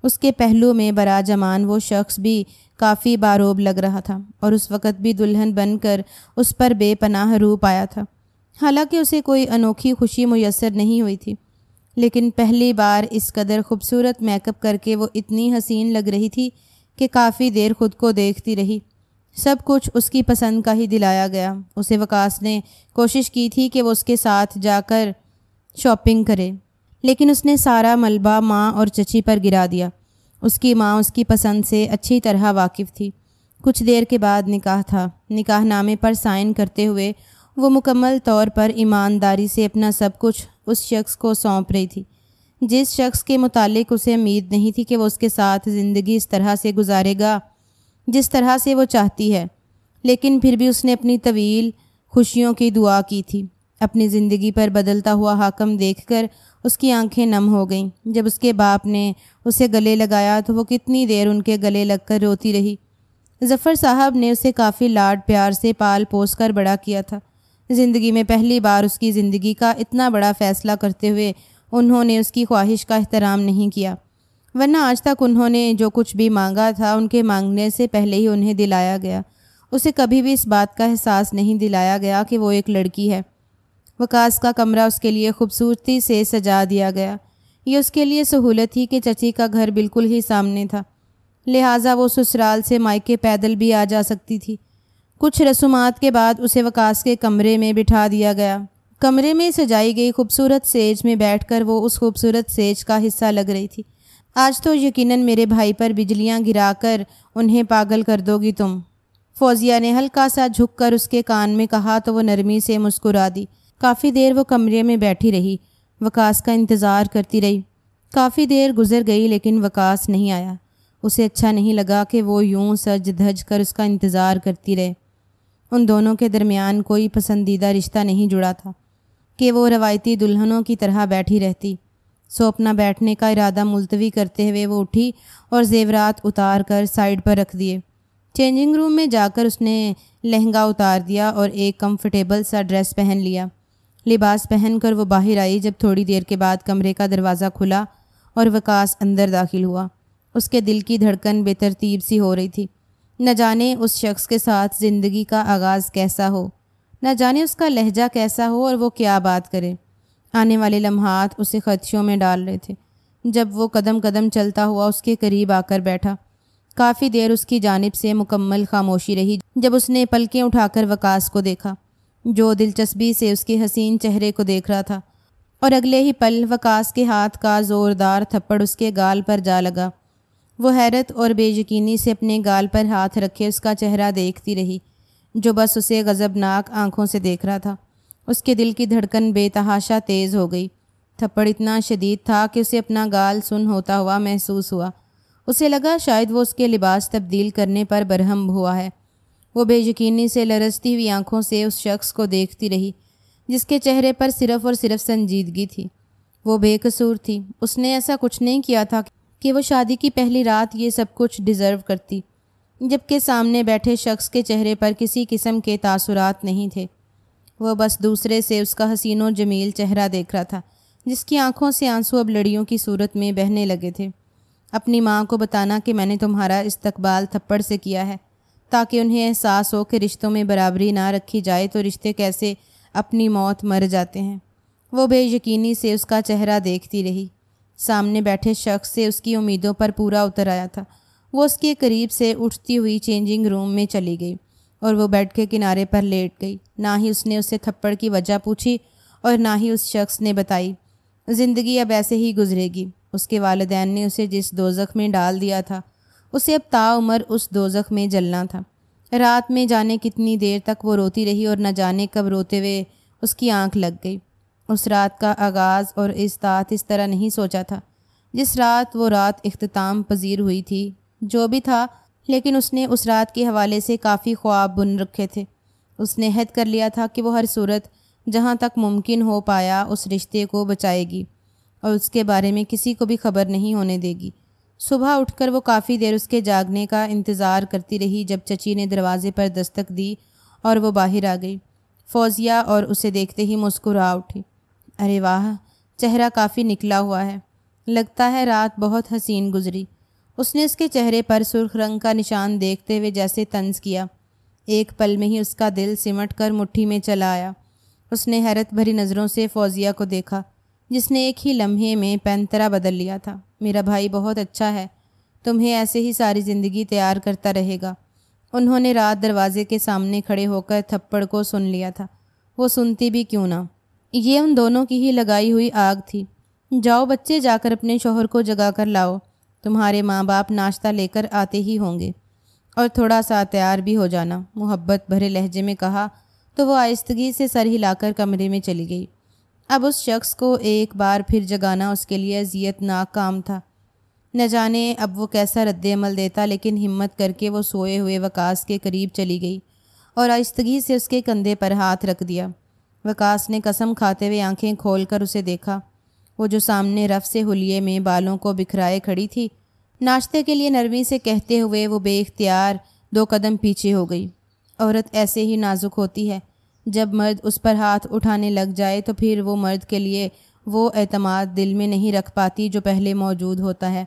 اس کے پہلو میں براجمان وہ شخص بھی کافی باروب لگ رہا تھا اور اس وقت بھی دلہن بن کر اس پر بے پناہ روپ آیا تھا۔ حالانکہ اسے کوئی انوکھی خوشی میسر نہیں ہوئی تھی، لیکن پہلی بار اس قدر خوبصورت میک اپ کر کے وہ اتنی حسین لگ رہی تھی کہ کافی دیر خود کو دیکھتی رہی۔ سب کچھ اس کی پسند کا ہی دلایا گیا۔ اسے وقاص نے کوشش کی تھی کہ وہ اس کے ساتھ جا کر شاپنگ کرے، لیکن اس نے سارا ملبہ ماں اور چچی پر گرا دیا۔ اس کی ماں اس کی پسند سے اچھی طرح واقف تھی۔ کچھ دیر کے بعد نکاح تھا۔ نکاح نامے پر سائن کرتے ہوئے وہ مکمل طور پر ایمانداری سے اپنا سب کچھ اس شخص کو سونپ رہی تھی، جس شخص کے متعلق اسے امید نہیں تھی کہ وہ اس کے ساتھ زندگی اس طرح سے گزارے گا جس طرح سے وہ چاہتی ہے۔ لیکن پھر بھی اس نے اپنی طویل خوشیوں کی دعا کی تھی۔ اپنی زندگی پر بدلتا ہوا حاکم دیکھ کر اس کی آنکھیں نم ہو گئیں۔ جب اس کے باپ نے اسے گلے لگایا تو وہ کتنی دیر ان کے گلے لگ کر روتی رہی۔ ظفر صاحب نے اسے کافی لاڈ پیار سے پال پوس کر بڑا کیا تھا۔ زندگی میں پہلی بار اس کی زندگی کا اتنا بڑا فیصلہ کرتے ہوئے انہوں نے اس کی خواہش کا احترام نہیں کیا، ورنہ آج تک انہوں نے جو کچھ بھی مانگا تھا ان کے مانگنے سے پہلے ہی انہیں دلایا گیا۔ اسے کبھی بھی اس بات کا احساس نہیں دلایا گیا کہ وہ ایک لڑکی ہے۔ وقاص کا کمرہ اس کے لیے خوبصورتی سے سجا دیا گیا۔ یہ اس کے لیے سہولت تھی کہ چچی کا گھر بالکل ہی سامنے تھا، لہٰذا وہ سسرال سے مائکے پیدل بھی آ جا سکتی تھی۔ کچھ رسومات کے بعد اسے وقاص کے کمرے میں بٹھا دیا گیا۔ کمرے میں سجائی گئی خوبصورت سیج میں بیٹھ کر وہ اس خوبصورت سیج کا حصہ لگ رہی تھی۔ آج تو یقیناً میرے بھائی پر بجلیاں گرا کر انہیں پاگل کر دو گی تم، فوزیہ نے ہلکا سا جھک کر اس کے کان میں کہا تو وہ نرمی سے مسکرا دی۔ کافی دیر وہ کمرے میں بیٹھی رہی، وقاص کا انتظار کرتی رہی۔ کافی دیر گزر گئی لیکن وقاص نہیں آیا۔ اسے اچھا نہیں لگا کہ وہ یوں سج دھج کر اس کا انتظار کرتی رہے۔ ان دونوں کے درمیان کوئی پسندیدہ رشتہ نہیں جڑا تھا کہ وہ روایتی دلہنوں کی طرح بیٹھی رہتی۔ سو اپنا بیٹھنے کا ارادہ ملتوی کرتے ہوئے وہ اٹھی اور زیورات اتار کر سائڈ پر رکھ دیے۔ چینجنگ روم میں جا کر اس نے لہنگا اتار دیا اور ایک کمفرٹیبل سا ڈریس پہن لیا۔ لباس پہن کر وہ باہر آئی جب تھوڑی دیر کے بعد کمرے کا دروازہ کھلا اور وقاص اندر داخل ہوا۔ اس کے دل کی دھڑکن بے ترتیب سی ہو رہی تھی۔ نہ جانے اس شخص کے ساتھ زندگی کا آغاز کیسا ہو، نہ جانے اس کا لہجہ کیسا ہو اور وہ کیا بات کرے۔ آنے والے لمحات اسے خدشوں میں ڈال رہے تھے۔ جب وہ قدم قدم چلتا ہوا اس کے قریب آ کر بیٹھا، کافی دیر اس کی جانب سے مکمل خاموشی رہی۔ جب اس نے پلکیں اٹھا کر وقاص کو دیکھا جو دلچسپی سے اس کے حسین چہرے کو دیکھ رہا تھا، اور اگلے ہی پل وقاص کے ہاتھ کا زوردار تھپڑ اس کے گال پر جا لگا۔ وہ حیرت اور بے یقینی سے اپنے گال پر ہاتھ رکھے اس کا چہرہ دیکھتی رہی جو بس اسے غضبناک آنکھوں سے دیکھ رہا تھا۔ اس کے دل کی دھڑکن بے تحاشا تیز ہو گئی۔ تھپڑ اتنا شدید تھا کہ اسے اپنا گال سن ہوتا ہوا محسوس ہوا۔ اسے لگا شاید وہ اس کے لباس تبدیل کرنے پر برہم ہوا ہے۔ وہ بے یقینی سے لرزتی ہوئی آنکھوں سے اس شخص کو دیکھتی رہی جس کے چہرے پر صرف اور صرف سنجیدگی تھی۔ وہ بے قصور تھی، اس نے ایسا کچھ نہیں کیا تھا کہ وہ شادی کی پہلی رات یہ سب کچھ ڈیزرو کرتی، جبکہ سامنے بیٹھے شخص کے چہرے پر کسی قسم کے تاثرات نہیں تھے۔ وہ بس دوسرے سے اس کا حسین و جمیل چہرہ دیکھ رہا تھا جس کی آنکھوں سے آنسو اب لڑیوں کی صورت میں بہنے لگے تھے۔ اپنی ماں کو بتانا کہ میں نے تمہارا استقبال تھپڑ سے کیا ہے تاکہ انہیں احساس ہو کہ رشتوں میں برابری نہ رکھی جائے تو رشتے کیسے اپنی موت مر جاتے ہیں۔ وہ بے یقینی سے اس کا چہرہ دیکھتی رہی۔ سامنے بیٹھے شخص سے اس کی امیدوں پر پورا اتر آیا تھا۔ وہ اس کے قریب سے اٹھتی ہوئی چینجنگ روم میں چلی گئی اور وہ بیڈ کے کنارے پر لیٹ گئی۔ نہ ہی اس نے اسے تھپڑ کی وجہ پوچھی اور نہ ہی اس شخص نے بتائی۔ زندگی اب ایسے ہی گزرے گی۔ اس کے والدین نے اسے جس دوزخ میں ڈال دیا تھا اسے اب تاعمر اس دوزخ میں جلنا تھا۔ رات میں جانے کتنی دیر تک وہ روتی رہی اور نہ جانے کب روتے ہوئے اس کی آنکھ لگ گئی۔ اس رات کا آغاز اور استعداد اس طرح نہیں سوچا تھا جس رات وہ رات اختتام پذیر ہوئی تھی۔ جو بھی تھا، لیکن اس نے اس رات کے حوالے سے کافی خواب بن رکھے تھے۔ اس نے عہد کر لیا تھا کہ وہ ہر صورت جہاں تک ممکن ہو پایا اس رشتے کو بچائے گی اور اس کے بارے میں کسی کو بھی خبر نہیں ہونے دے گی۔ صبح اٹھ کر وہ کافی دیر اس کے جاگنے کا انتظار کرتی رہی جب چچی نے دروازے پر دستک دی اور وہ باہر آ گئی۔ فوزیہ اور اسے دیکھتے ہی مسکرا اٹھی۔ ارے واہ، چہرہ کافی نکلا ہوا ہے، لگتا ہے رات بہت حسین گزری۔ اس نے اس کے چہرے پر سرخ رنگ کا نشان دیکھتے ہوئے جیسے طنز کیا۔ ایک پل میں ہی اس کا دل سمٹ کر مٹھی میں چلا آیا۔ اس نے حیرت بھری نظروں سے فوزیہ کو دیکھا جس نے ایک ہی لمحے میں پینترا بدل لیا تھا۔ میرا بھائی بہت اچھا ہے، تمہیں ایسے ہی ساری زندگی تیار کرتا رہے گا۔ انہوں نے رات دروازے کے سامنے کھڑے ہو کر تھپڑ کو سن لیا تھا۔ وہ سنتی بھی کیوں نہ، یہ ان دونوں کی ہی لگائی ہوئی آگ تھی۔ جاؤ بچے، جا کر اپنے شوہر کو جگا کر لاؤ، تمہارے ماں باپ ناشتہ لے کر آتے ہی ہوں گے، اور تھوڑا سا تیار بھی ہو جانا، محبت بھرے لہجے میں کہا تو وہ آہستگی سے سر ہلا کر کمرے میں چلی گئی۔ اب اس شخص کو ایک بار پھر جگانا اس کے لیے اذیت ناک کام تھا۔ نہ جانے اب وہ کیسا رد عمل دیتا، لیکن ہمت کر کے وہ سوئے ہوئے وقاص کے قریب چلی گئی اور آہستگی سے اس کے کندھے پر ہاتھ رکھ دیا۔ وقاص نے قسم کھاتے ہوئے آنکھیں کھول کر اسے دیکھا۔ وہ جو سامنے رف سے حلیے میں بالوں کو بکھرائے کھڑی تھی، ناشتے کے لیے نرمی سے کہتے ہوئے وہ بے اختیار 2 قدم پیچھے ہو گئی۔ عورت ایسے ہی نازک ہوتی ہے، جب مرد اس پر ہاتھ اٹھانے لگ جائے تو پھر وہ مرد کے لیے وہ اعتماد دل میں نہیں رکھ پاتی جو پہلے موجود ہوتا ہے۔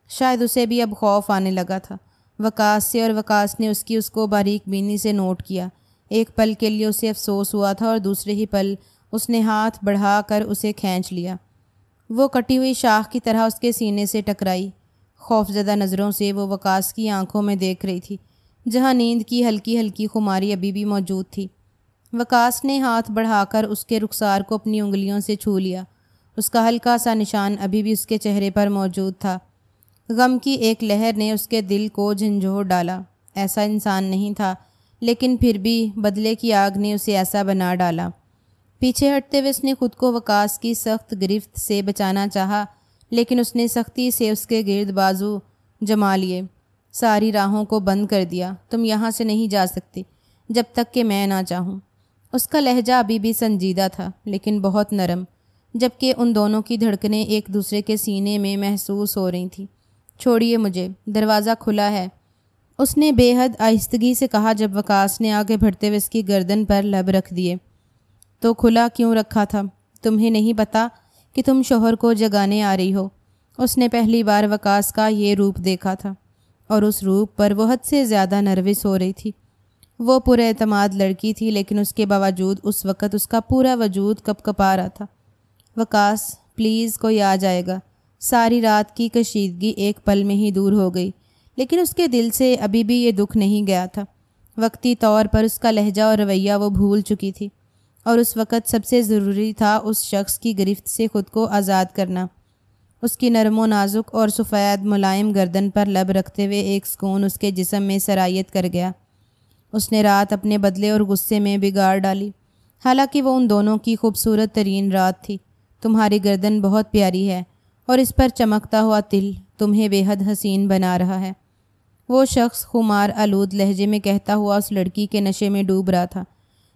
شاید اسے بھی اب خوف آنے لگا تھا وقاص سے، اور وقاص نے اس کو باریک بینی سے نوٹ کیا۔ ایک پل کے لیے اسے افسوس ہوا تھا اور دوسرے ہی پل اس نے ہاتھ بڑھا کر اسے کھینچ لیا۔ وہ کٹی ہوئی شاخ کی طرح اس کے سینے سے ٹکرائی۔ خوفزدہ نظروں سے وہ وقاص کی آنکھوں میں دیکھ رہی تھی جہاں نیند کی ہلکی ہلکی خماری ابھی بھی موجود تھی۔ وقاص نے ہاتھ بڑھا کر اس کے رخسار کو اپنی انگلیوں سے چھو لیا۔ اس کا ہلکا سا نشان ابھی بھی اس کے چہرے پر موجود تھا۔ غم کی ایک لہر نے اس کے دل کو جھنجھوڑ ڈالا۔ ایسا انسان نہیں تھا، لیکن پھر بھی بدلے کی آگ نے اسے ایسا بنا ڈالا۔ پیچھے ہٹتے ہوئے اس نے خود کو وقاص کی سخت گرفت سے بچانا چاہا، لیکن اس نے سختی سے اس کے گرد بازو جما لیے۔ ساری راہوں کو بند کر دیا۔ تم یہاں سے نہیں جا سکتے جب تک کہ میں نہ چاہوں۔ اس کا لہجہ ابھی بھی سنجیدہ تھا، لیکن بہت نرم، جبکہ ان دونوں کی دھڑکنیں ایک دوسرے کے سینے میں محسوس ہو رہی تھیں۔ چھوڑیے مجھے، دروازہ کھلا ہے، اس نے بے حد آہستگی سے کہا جب وقاص نے آگے بڑھتے ہوئے اس کی گردن پر لب رکھ دیے۔ تو کھلا کیوں رکھا تھا؟ تمہیں نہیں پتا کہ تم شوہر کو جگانے آ رہی ہو؟ اس نے پہلی بار وقاص کا یہ روپ دیکھا تھا اور اس روپ پر وہ حد سے زیادہ نروس ہو رہی تھی۔ وہ پر اعتماد لڑکی تھی، لیکن اس کے باوجود اس وقت اس کا پورا وجود کپکپا رہا تھا۔ وقاص پلیز، کوئی آ جائے گا۔ ساری رات کی کشیدگی ایک پل میں ہی دور ہو گئی، لیکن اس کے دل سے ابھی بھی یہ دکھ نہیں گیا تھا۔ وقتی طور پر اس کا لہجہ اور رویہ وہ بھول چکی تھی، اور اس وقت سب سے ضروری تھا اس شخص کی گرفت سے خود کو آزاد کرنا۔ اس کی نرم و نازک اور سفید ملائم گردن پر لب رکھتے ہوئے ایک سکون اس کے جسم میں سرایت کر گیا۔ اس نے رات اپنے بدلے اور غصے میں بگاڑ ڈالی۔ حالانکہ وہ ان دونوں کی خوبصورت ترین رات تھی، تمہاری گردن بہت پیاری ہے اور اس پر چمکتا ہوا تل تمہیں بے حد حسین بنا رہا ہے۔ وہ شخص خمار آلود لہجے میں کہتا ہوا اس لڑکی کے نشے میں ڈوب رہا تھا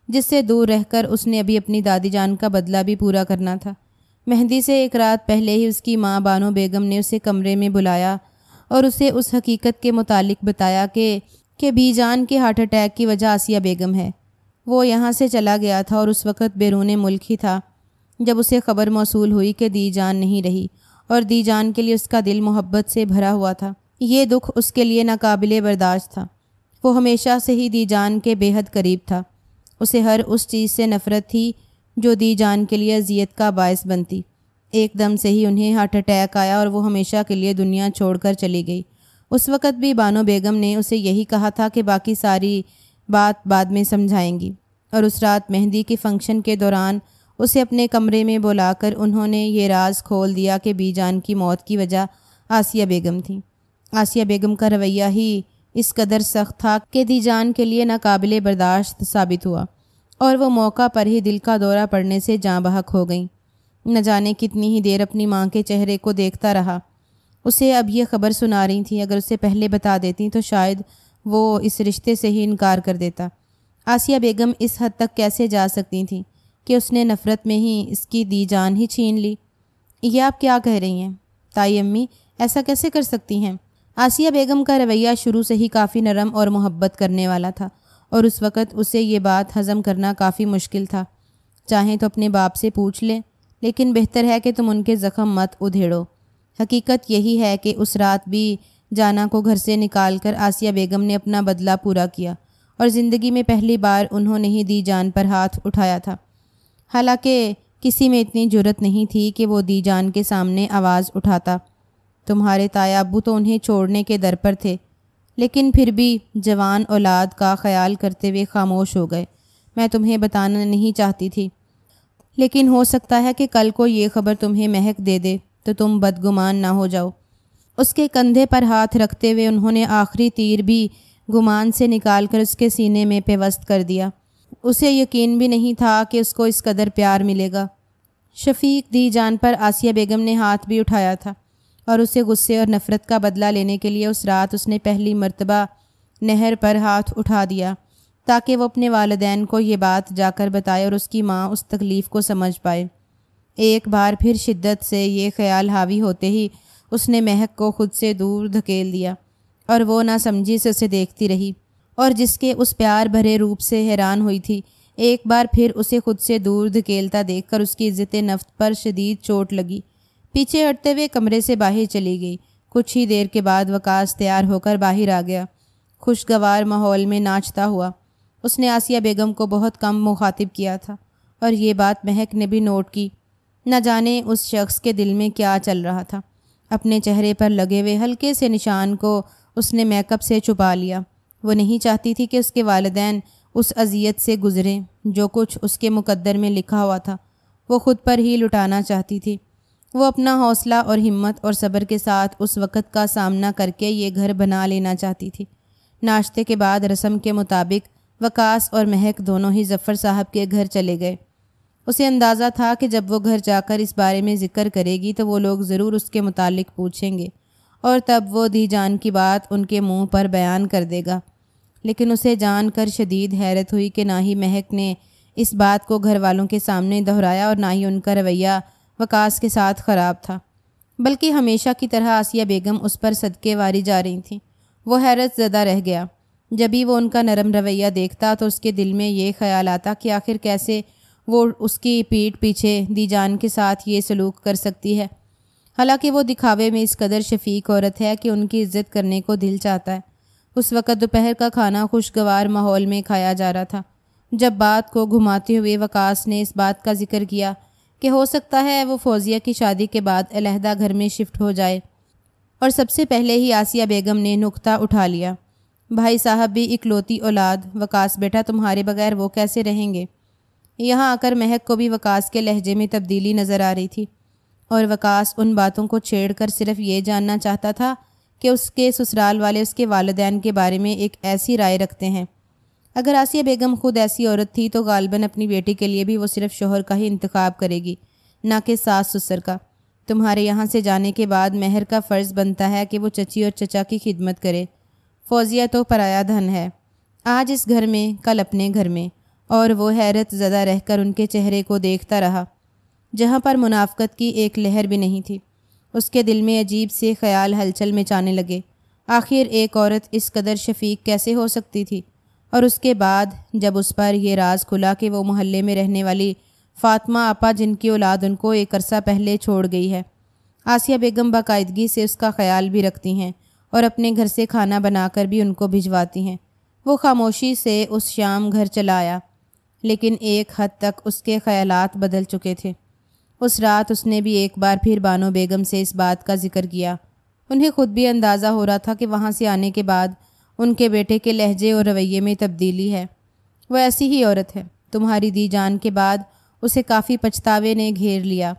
جس سے دور رہ کر اس نے ابھی اپنی دادی جان کا بدلہ بھی پورا کرنا تھا۔ مہندی سے ایک رات پہلے ہی اس کی ماں بانو بیگم نے اسے کمرے میں بلایا اور اسے اس حقیقت کے متعلق بتایا کہ بی جان کے ہارٹ اٹیک کی وجہ آسیہ بیگم ہے۔ وہ یہاں سے چلا گیا تھا اور اس وقت بیرون ملک ہی تھا جب اسے خبر موصول ہوئی کہ دی جان نہیں رہی، اور دی جان کے لیے اس کا دل محبت سے بھرا ہوا تھا۔ یہ دکھ اس کے لیے ناقابل برداشت تھا۔ وہ ہمیشہ سے ہی دی جان کے بے حد قریب تھا۔ اسے ہر اس چیز سے نفرت تھی جو دی جان کے لیے اذیت کا باعث بنتی۔ ایک دم سے ہی انہیں ہارٹ اٹیک آیا اور وہ ہمیشہ کے لیے دنیا چھوڑ کر چلی گئی۔ اس وقت بھی بانو بیگم نے اسے یہی کہا تھا کہ باقی ساری بات بعد میں سمجھائیں گی، اور اس رات مہندی کے فنکشن کے دوران اسے اپنے کمرے میں بلا کر انہوں نے یہ راز کھول دیا کہ بی جان کی موت کی وجہ آسیہ بیگم تھی۔ آسیہ بیگم کا رویہ ہی اس قدر سخت تھا کہ دی جان کے لیے ناقابل برداشت ثابت ہوا، اور وہ موقع پر ہی دل کا دورہ پڑنے سے جاں بحق ہو گئیں۔ نہ جانے کتنی ہی دیر اپنی ماں کے چہرے کو دیکھتا رہا۔ اسے اب یہ خبر سنا رہی تھی، اگر اسے پہلے بتا دیتی تو شاید وہ اس رشتے سے ہی انکار کر دیتا۔ آسیہ بیگم اس حد تک کیسے جا سکتی تھیں کہ اس نے نفرت میں ہی اس کی دی جان ہی چھین لی؟ یہ آپ کیا کہہ رہی ہیں تائی امی؟ ایسا کیسے کر سکتی ہیں؟ آسیہ بیگم کا رویہ شروع سے ہی کافی نرم اور محبت کرنے والا تھا، اور اس وقت اسے یہ بات ہضم کرنا کافی مشکل تھا۔ چاہیں تو اپنے باپ سے پوچھ لیں، لیکن بہتر ہے کہ تم ان کے زخم مت ادھیڑو۔ حقیقت یہی ہے کہ اس رات بھی جانا کو گھر سے نکال کر آسیہ بیگم نے اپنا بدلہ پورا کیا، اور زندگی میں پہلی بار انہوں نے ہی دی جان پر ہاتھ اٹھایا تھا۔ حالانکہ کسی میں اتنی جرأت نہیں تھی کہ وہ دی جان کے سامنے آواز اٹھاتا۔ تمہارے تایا ابو تو انہیں چھوڑنے کے در پر تھے، لیکن پھر بھی جوان اولاد کا خیال کرتے ہوئے خاموش ہو گئے۔ میں تمہیں بتانا نہیں چاہتی تھی، لیکن ہو سکتا ہے کہ کل کو یہ خبر تمہیں مہک دے دے تو تم بدگمان نہ ہو جاؤ۔ اس کے کندھے پر ہاتھ رکھتے ہوئے انہوں نے آخری تیر بھی گمان سے نکال کر اس کے سینے میں پیوست کر دیا۔ اسے یقین بھی نہیں تھا کہ اس کو اس قدر پیار ملے گا۔ شفیق دی جان پر آسیہ بیگم نے ہاتھ بھی اٹھایا تھا، اور اسے غصے اور نفرت کا بدلہ لینے کے لیے اس رات اس نے پہلی مرتبہ نہر پر ہاتھ اٹھا دیا تاکہ وہ اپنے والدین کو یہ بات جا کر بتائے اور اس کی ماں اس تکلیف کو سمجھ پائے۔ ایک بار پھر شدت سے یہ خیال حاوی ہوتے ہی اس نے مہک کو خود سے دور دھکیل دیا، اور وہ نہ سمجھی سے اسے دیکھتی رہی، اور جس کے اس پیار بھرے روپ سے حیران ہوئی تھی۔ ایک بار پھر اسے خود سے دور دھکیلتا دیکھ کر اس کی عزت نفس پر شدید چوٹ لگی۔ پیچھے ہٹتے ہوئے کمرے سے باہر چلی گئی۔ کچھ ہی دیر کے بعد وقاص تیار ہو کر باہر آ گیا، خوشگوار ماحول میں ناچتا ہوا۔ اس نے آسیہ بیگم کو بہت کم مخاطب کیا تھا، اور یہ بات مہک نے بھی نوٹ کی۔ نہ جانے اس شخص کے دل میں کیا چل رہا تھا۔ اپنے چہرے پر لگے ہوئے ہلکے سے نشان کو اس نے میک اپ سے چھپا لیا۔ وہ نہیں چاہتی تھی کہ اس کے والدین اس اذیت سے گزریں۔ جو کچھ اس کے مقدر میں لکھا ہوا تھا وہ خود پر ہی لٹانا چاہتی تھی۔ وہ اپنا حوصلہ اور ہمت اور صبر کے ساتھ اس وقت کا سامنا کر کے یہ گھر بنا لینا چاہتی تھی۔ ناشتے کے بعد رسم کے مطابق وقاص اور مہک دونوں ہی ظفر صاحب کے گھر چلے گئے۔ اسے اندازہ تھا کہ جب وہ گھر جا کر اس بارے میں ذکر کرے گی تو وہ لوگ ضرور اس کے متعلق پوچھیں گے، اور تب وہ دی جان کی بات ان کے منہ پر بیان کر دے گا۔ لیکن اسے جان کر شدید حیرت ہوئی کہ نہ ہی مہک نے اس بات کو گھر والوں کے سامنے دہرایا، اور نہ ہی ان کا رویہ وقاص کے ساتھ خراب تھا، بلکہ ہمیشہ کی طرح آسیہ بیگم اس پر صدقے واری جا رہی تھیں۔ وہ حیرت زدہ رہ گیا۔ جب ہی وہ ان کا نرم رویہ دیکھتا تو اس کے دل میں یہ خیال آتا کہ آخر کیسے وہ اس کی پیٹھ پیچھے دی جان کے ساتھ یہ سلوک کر سکتی ہے، حالانکہ وہ دکھاوے میں اس قدر شفیق عورت ہے کہ ان کی عزت کرنے کو دل چاہتا ہے۔ اس وقت دوپہر کا کھانا خوشگوار ماحول میں کھایا جا رہا تھا جب بات کو گھماتے ہوئے وقاص نے اس بات کا ذکر کیا کہ ہو سکتا ہے وہ فوزیہ کی شادی کے بعد علیحدہ گھر میں شفٹ ہو جائے، اور سب سے پہلے ہی آسیہ بیگم نے نکتہ اٹھا لیا۔ بھائی صاحب بھی اکلوتی اولاد، وقاص بیٹا تمہارے بغیر وہ کیسے رہیں گے؟ یہاں آ کر مہک کو بھی وقاص کے لہجے میں تبدیلی نظر آ رہی تھی، اور وقاص ان باتوں کو چھیڑ کر صرف یہ جاننا چاہتا تھا کہ اس کے سسرال والے اس کے والدین کے بارے میں ایک ایسی رائے رکھتے ہیں۔ اگر آسیہ بیگم خود ایسی عورت تھی تو غالباً اپنی بیٹی کے لیے بھی وہ صرف شوہر کا ہی انتخاب کرے گی، نہ کہ ساس سسر کا۔ تمہارے یہاں سے جانے کے بعد مہر کا فرض بنتا ہے کہ وہ چچی اور چچا کی خدمت کرے۔ فوزیہ تو پرایا دھن ہے، آج اس گھر میں کل اپنے گھر میں۔ اور وہ حیرت زدہ رہ کر ان کے چہرے کو دیکھتا رہا، جہاں پر منافقت کی ایک لہر بھی نہیں تھی۔ اس کے دل میں عجیب سے خیال ہلچل مچانے لگے۔ آخر ایک عورت اس قدر شفیق کیسے ہو سکتی تھی؟ اور اس کے بعد جب اس پر یہ راز کھلا کہ وہ محلے میں رہنے والی فاطمہ آپا، جن کی اولاد ان کو ایک عرصہ پہلے چھوڑ گئی ہے، آسیہ بیگم باقاعدگی سے اس کا خیال بھی رکھتی ہیں اور اپنے گھر سے کھانا بنا کر بھی ان کو بھجواتی ہیں، وہ خاموشی سے اس شام گھر چلا آیا۔ لیکن ایک حد تک اس کے خیالات بدل چکے تھے۔ اس رات اس نے بھی ایک بار پھر بانو بیگم سے اس بات کا ذکر کیا۔ انہیں خود بھی اندازہ ہو رہا تھا کہ وہاں سے آنے کے بعد ان کے بیٹے کے لہجے اور رویے میں تبدیلی ہے۔ وہ ایسی ہی عورت ہے۔ تمہاری دی جان کے بعد اسے کافی پچھتاوے نے گھیر لیا،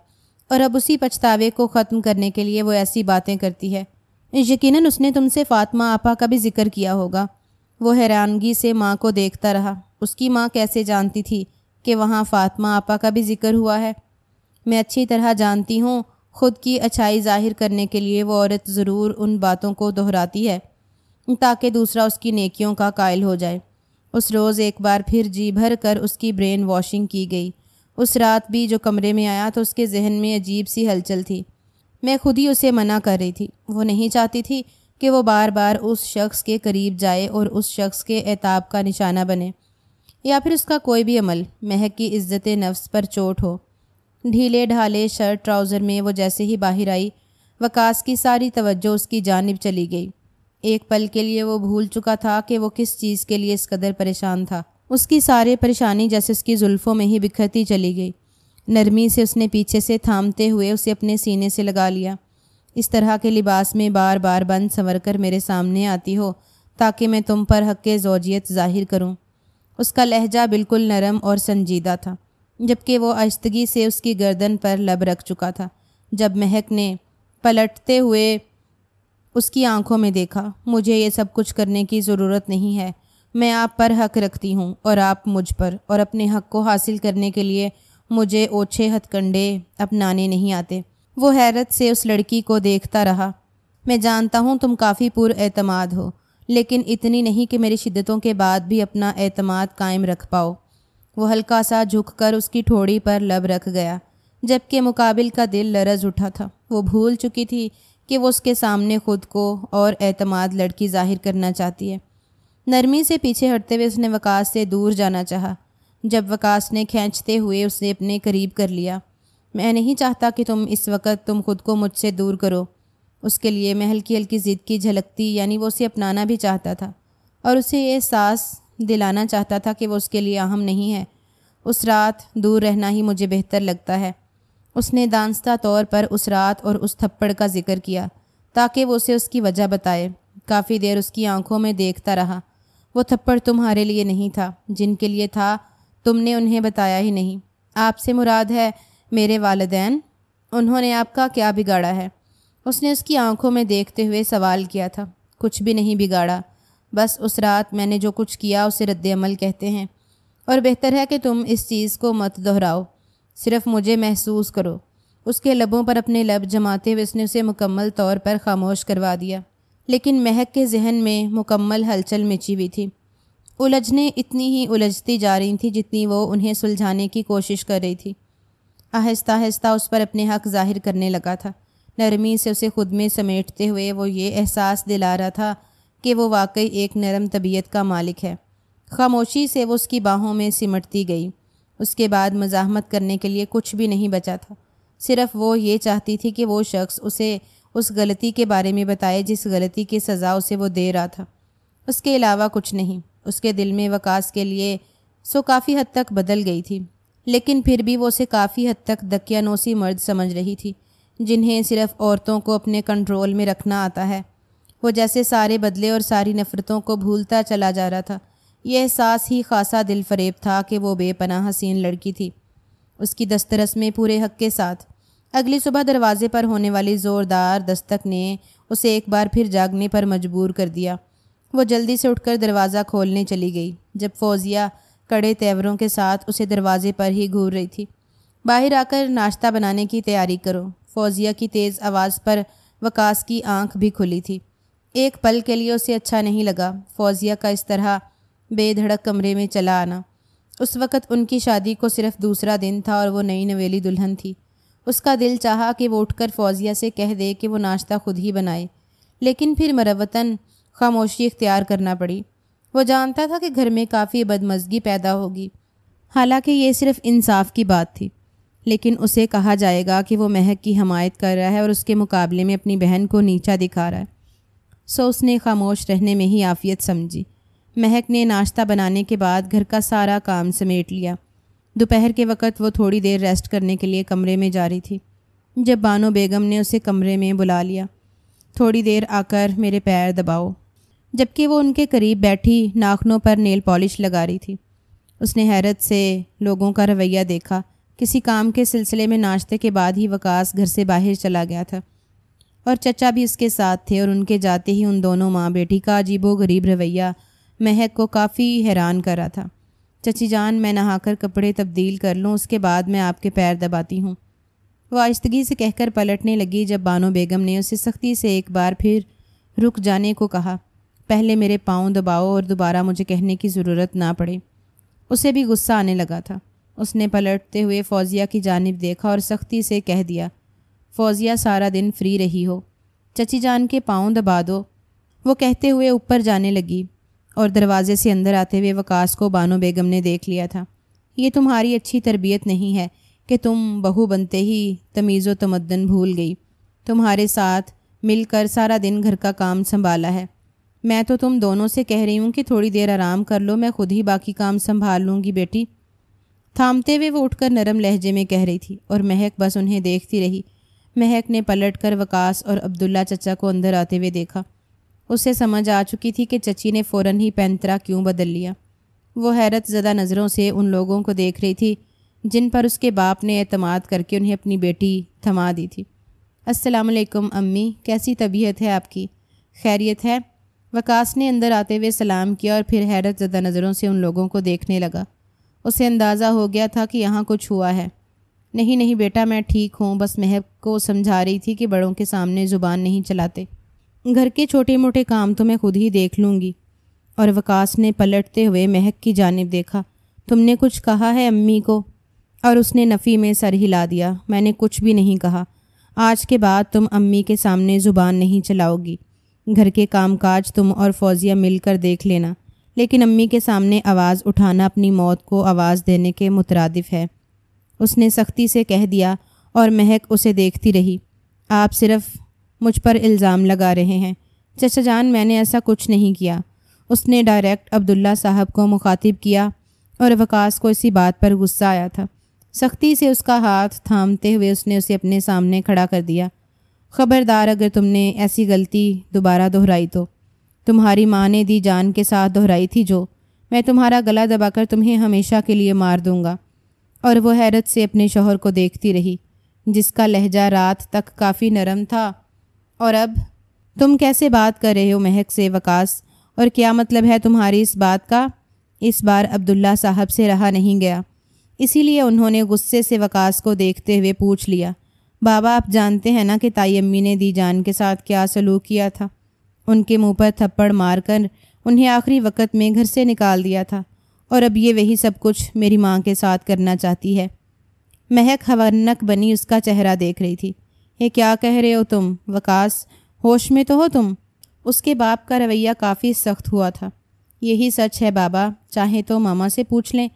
اور اب اسی پچھتاوے کو ختم کرنے کے لیے وہ ایسی باتیں کرتی ہے۔ یقیناً اس نے تم سے فاطمہ آپا کا بھی ذکر کیا ہوگا۔ وہ حیرانگی سے ماں کو دیکھتا رہا۔ اس کی ماں کیسے جانتی تھی کہ وہاں فاطمہ آپا کا بھی ذکر ہوا ہے؟ میں اچھی طرح جانتی ہوں، خود کی اچھائی ظاہر کرنے کے لیے وہ عورت ضرور ان باتوں کو دہراتی ہے تاکہ دوسرا اس کی نیکیوں کا قائل ہو جائے۔ اس روز ایک بار پھر جی بھر کر اس کی برین واشنگ کی گئی۔ اس رات بھی جو کمرے میں آیا تو اس کے ذہن میں عجیب سی ہلچل تھی۔ میں خود ہی اسے منع کر رہی تھی۔ وہ نہیں چاہتی تھی کہ وہ بار بار اس شخص کے قریب جائے اور اس شخص کے عتاب کا نشانہ بنے، یا پھر اس کا کوئی بھی عمل مہک کی عزت نفس پر چوٹ ہو۔ ڈھیلے ڈھالے شرٹ ٹراؤزر میں وہ جیسے ہی باہر آئی، وقاص کی ساری توجہ اس کی جانب چلی گئی۔ ایک پل کے لیے وہ بھول چکا تھا کہ وہ کس چیز کے لیے اس قدر پریشان تھا۔ اس کی ساری پریشانی جیسے اس کی زلفوں میں ہی بکھرتی چلی گئی۔ نرمی سے اس نے پیچھے سے تھامتے ہوئے اسے اپنے سینے سے لگا لیا۔ اس طرح کے لباس میں بار بار بند سنور کر میرے سامنے آتی ہو تاکہ میں تم پر حق زوجیت ظاہر کروں۔ اس کا لہجہ بالکل نرم اور سنجیدہ تھا، جبکہ وہ آہستگی سے اس کی گردن پر لب رکھ چکا تھا۔ جب مہک نے پلٹتے ہوئے اس کی آنکھوں میں دیکھا، مجھے یہ سب کچھ کرنے کی ضرورت نہیں ہے، میں آپ پر حق رکھتی ہوں اور آپ مجھ پر، اور اپنے حق کو حاصل کرنے کے لیے مجھے اوچھے ہتھ کنڈے اپنانے نہیں آتے۔ وہ حیرت سے اس لڑکی کو دیکھتا رہا۔ میں جانتا ہوں تم کافی پر اعتماد ہو، لیکن اتنی نہیں کہ میری شدتوں کے بعد بھی اپنا اعتماد قائم رکھ پاؤ۔ وہ ہلکا سا جھک کر اس کی ٹھوڑی پر لب رکھ گیا، جبکہ مقابل کا دل لرز اٹھا تھا۔ وہ بھول چکی تھی کہ وہ اس کے سامنے خود کو اور اعتماد لڑکی ظاہر کرنا چاہتی ہے۔ نرمی سے پیچھے ہٹتے ہوئے اس نے وقاص سے دور جانا چاہا۔ جب وقاص نے کھینچتے ہوئے اسے اپنے قریب کر لیا، میں نہیں چاہتا کہ اس وقت تم خود کو مجھ سے دور کرو۔ اس کے لیے میں ہلکی ہلکی ضد کی جھلکتی، یعنی وہ اسے اپنانا بھی چاہتا تھا اور اسے یہ احساس دلانا چاہتا تھا کہ وہ اس کے لیے اہم نہیں ہے۔ اس رات دور رہنا ہی مجھے بہتر لگتا ہے۔ اس نے دانستہ طور پر اس رات اور اس تھپڑ کا ذکر کیا تاکہ وہ اسے اس کی وجہ بتائے۔ کافی دیر اس کی آنکھوں میں دیکھتا رہا۔ وہ تھپڑ تمہارے لیے نہیں تھا، جن کے لیے تھا تم نے انہیں بتایا ہی نہیں۔ آپ سے مراد ہے میرے والدین؟ انہوں نے آپ کا کیا بگاڑا ہے؟ اس نے اس کی آنکھوں میں دیکھتے ہوئے سوال کیا تھا۔ کچھ بھی نہیں بگاڑا، بس اس رات میں نے جو کچھ کیا اسے رد عمل کہتے ہیں، اور بہتر ہے کہ تم اس چیز کو مت دہراؤ، صرف مجھے محسوس کرو۔ اس کے لبوں پر اپنے لب جماتے ہوئے اس نے اسے مکمل طور پر خاموش کروا دیا، لیکن مہک کے ذہن میں مکمل ہلچل مچی ہوئی تھی۔ الجھنیں اتنی ہی الجھتی جا رہی تھیں جتنی وہ انہیں سلجھانے کی کوشش کر رہی تھی۔ آہستہ آہستہ اس پر اپنے حق ظاہر کرنے لگا تھا۔ نرمی سے اسے خود میں سمیٹتے ہوئے وہ یہ احساس دلا رہا تھا کہ وہ واقعی ایک نرم طبیعت کا مالک ہے۔ خاموشی سے وہ اس کی باہوں میں سمٹتی گئی۔ اس کے بعد مزاحمت کرنے کے لیے کچھ بھی نہیں بچا تھا۔ صرف وہ یہ چاہتی تھی کہ وہ شخص اسے اس غلطی کے بارے میں بتائے جس غلطی کی سزا اسے وہ دے رہا تھا۔ اس کے علاوہ کچھ نہیں۔ اس کے دل میں وقاص کے لیے سو کافی حد تک بدل گئی تھی، لیکن پھر بھی وہ اسے کافی حد تک دقیانوسی مرد سمجھ رہی تھی جنہیں صرف عورتوں کو اپنے کنٹرول میں رکھنا آتا ہے۔ وہ جیسے سارے بدلے اور ساری نفرتوں کو بھولتا چلا جا رہا تھا۔ یہ احساس ہی خاصا دل فریب تھا کہ وہ بے پناہ حسین لڑکی تھی، اس کی دسترس میں پورے حق کے ساتھ۔ اگلی صبح دروازے پر ہونے والی زوردار دستک نے اسے ایک بار پھر جاگنے پر مجبور کر دیا۔ وہ جلدی سے اٹھ کر دروازہ کھولنے چلی گئی، جب فوزیہ کڑے تیوروں کے ساتھ اسے دروازے پر ہی گھور رہی تھی۔ باہر آ کر ناشتہ بنانے کی تیاری کرو۔ فوزیہ کی تیز آواز پر وقاص کی آنکھ بھی کھلی تھی۔ ایک پل کے لیے اسے اچھا نہیں لگا فوزیہ کا اس طرح بے دھڑک کمرے میں چلا آنا۔ اس وقت ان کی شادی کو صرف دوسرا دن تھا اور وہ نئی نویلی دلہن تھی۔ اس کا دل چاہا کہ وہ اٹھ کر فوزیہ سے کہہ دے کہ وہ ناشتہ خود ہی بنائے، لیکن پھر مروتاً خاموشی اختیار کرنا پڑی۔ وہ جانتا تھا کہ گھر میں کافی بدمزگی پیدا ہوگی، حالانکہ یہ صرف انصاف کی بات تھی، لیکن اسے کہا جائے گا کہ وہ مہک کی حمایت کر رہا ہے اور اس کے مقابلے میں اپنی بہن کو نیچا دکھا رہا ہے۔ سو اس نے خاموش رہنے میں ہی عافیت سمجھی۔ مہک نے ناشتہ بنانے کے بعد گھر کا سارا کام سمیٹ لیا۔ دوپہر کے وقت وہ تھوڑی دیر ریسٹ کرنے کے لیے کمرے میں جا رہی تھی جب بانو بیگم نے اسے کمرے میں بلا لیا۔ تھوڑی دیر آ کر میرے پیر دباؤ۔ جبکہ وہ ان کے قریب بیٹھی ناخنوں پر نیل پالش لگا رہی تھی، اس نے حیرت سے لوگوں کا رویہ دیکھا۔ کسی کام کے سلسلے میں ناشتے کے بعد ہی وقاص گھر سے باہر چلا گیا تھا اور چچا بھی اس کے ساتھ تھے، اور ان کے جاتے ہی ان دونوں ماں بیٹی کا عجیب و غریب رویہ مہک کو کافی حیران کر رہا تھا۔ چچی جان، میں نہا کر کپڑے تبدیل کر لوں، اس کے بعد میں آپ کے پیر دباتی ہوں، وہ آہستگی سے کہہ کر پلٹنے لگی جب بانو بیگم نے اسے سختی سے ایک بار پھر رک جانے کو کہا۔ پہلے میرے پاؤں دباؤ اور دوبارہ مجھے کہنے کی ضرورت نہ پڑے۔ اسے بھی غصہ آنے لگا تھا۔ اس نے پلٹتے ہوئے فوزیہ کی جانب دیکھا اور سختی سے کہہ دیا، فوزیہ سارا دن فری رہی ہو، چچی جان کے پاؤں دبا دو۔ وہ کہتے ہوئے اوپر جانے لگی اور دروازے سے اندر آتے ہوئے وقاص کو بانو بیگم نے دیکھ لیا تھا۔ یہ تمہاری اچھی تربیت نہیں ہے کہ تم بہو بنتے ہی تمیز و تمدن بھول گئی۔ تمہارے ساتھ مل کر سارا دن گھر کا کام سنبھالا ہے۔ میں تو تم دونوں سے کہہ رہی ہوں کہ تھوڑی دیر آرام کر لو، میں خود ہی باقی کام سنبھال لوں گی بیٹی۔ تھامتے ہوئے وہ اٹھ کر نرم لہجے میں کہہ رہی تھی اور مہک بس انہیں دیکھتی رہی۔ مہک نے پلٹ کر وقاص اور عبداللہ چچا کو اندر آتے ہوئے دیکھا۔ اسے سمجھ آ چکی تھی کہ چچی نے فوراً ہی پینترا کیوں بدل لیا۔ وہ حیرت زدہ نظروں سے ان لوگوں کو دیکھ رہی تھی جن پر اس کے باپ نے اعتماد کر کے انہیں اپنی بیٹی تھما دی تھی۔ السلام علیکم امی، کیسی طبیعت ہے آپ کی؟ خیریت ہے؟ وقاص نے اندر آتے ہوئے سلام کیا اور پھر حیرت زدہ نظروں سے ان لوگوں کو دیکھنے لگا۔ اسے اندازہ ہو گیا تھا کہ یہاں کچھ ہوا ہے۔ نہیں بیٹا، میں ٹھیک ہوں، بس مہک کو سمجھا رہی تھی کہ بڑوں کے سامنے زبان نہیں چلاتے، گھر کے چھوٹے موٹے کام تو میں خود ہی دیکھ لوں گی۔ اور وقاص نے پلٹتے ہوئے مہک کی جانب دیکھا۔ تم نے کچھ کہا ہے امی کو؟ اور اس نے نفی میں سر ہلا دیا۔ میں نے کچھ بھی نہیں کہا۔ آج کے بعد تم امی کے سامنے زبان نہیں چلاؤ گی۔ گھر کے کام کاج تم اور فوزیہ مل کر دیکھ لینا، لیکن امی کے سامنے آواز اٹھانا اپنی موت کو آواز دینے کے مترادف ہے، اس نے سختی سے کہہ دیا اور مہک اسے دیکھتی رہی۔ آپ صرف مجھ پر الزام لگا رہے ہیں۔ چچا جان، میں نے ایسا کچھ نہیں کیا، اس نے ڈائریکٹ عبداللہ صاحب کو مخاطب کیا اور وقاص کو اسی بات پر غصہ آیا تھا۔ سختی سے اس کا ہاتھ تھامتے ہوئے اس نے اسے اپنے سامنے کھڑا کر دیا۔ خبردار، اگر تم نے ایسی غلطی دوبارہ دہرائی تو تمہاری ماں نے دی جان کے ساتھ دہرائی تھی جو، میں تمہارا گلا دبا کر تمہیں ہمیشہ کے لیے مار دوں گا۔ اور وہ حیرت سے اپنے شوہر کو دیکھتی رہی جس کا لہجہ رات تک کافی نرم تھا، اور اب تم کیسے بات کر رہے ہو مہک سے وقاص، اور کیا مطلب ہے تمہاری اس بات کا؟ اس بار عبداللہ صاحب سے رہا نہیں گیا، اسی لیے انہوں نے غصے سے وقاص کو دیکھتے ہوئے پوچھ لیا، بابا آپ جانتے ہیں نا کہ تائی امی نے دی جان کے ساتھ کیا سلوک کیا تھا؟ ان کے منہ پر تھپڑ مار کر انہیں آخری وقت میں گھر سے نکال دیا تھا، اور اب یہ وہی سب کچھ میری ماں کے ساتھ کرنا چاہتی ہے۔ مہک حیران بنی اس کا چہرہ دیکھ رہی تھی۔ یہ کیا کہہ رہے ہو تم وقاص؟ ہوش میں تو ہو تم؟ اس کے باپ کا رویہ کافی سخت ہوا تھا۔ یہی سچ ہے بابا، چاہے تو ماما سے پوچھ لیں،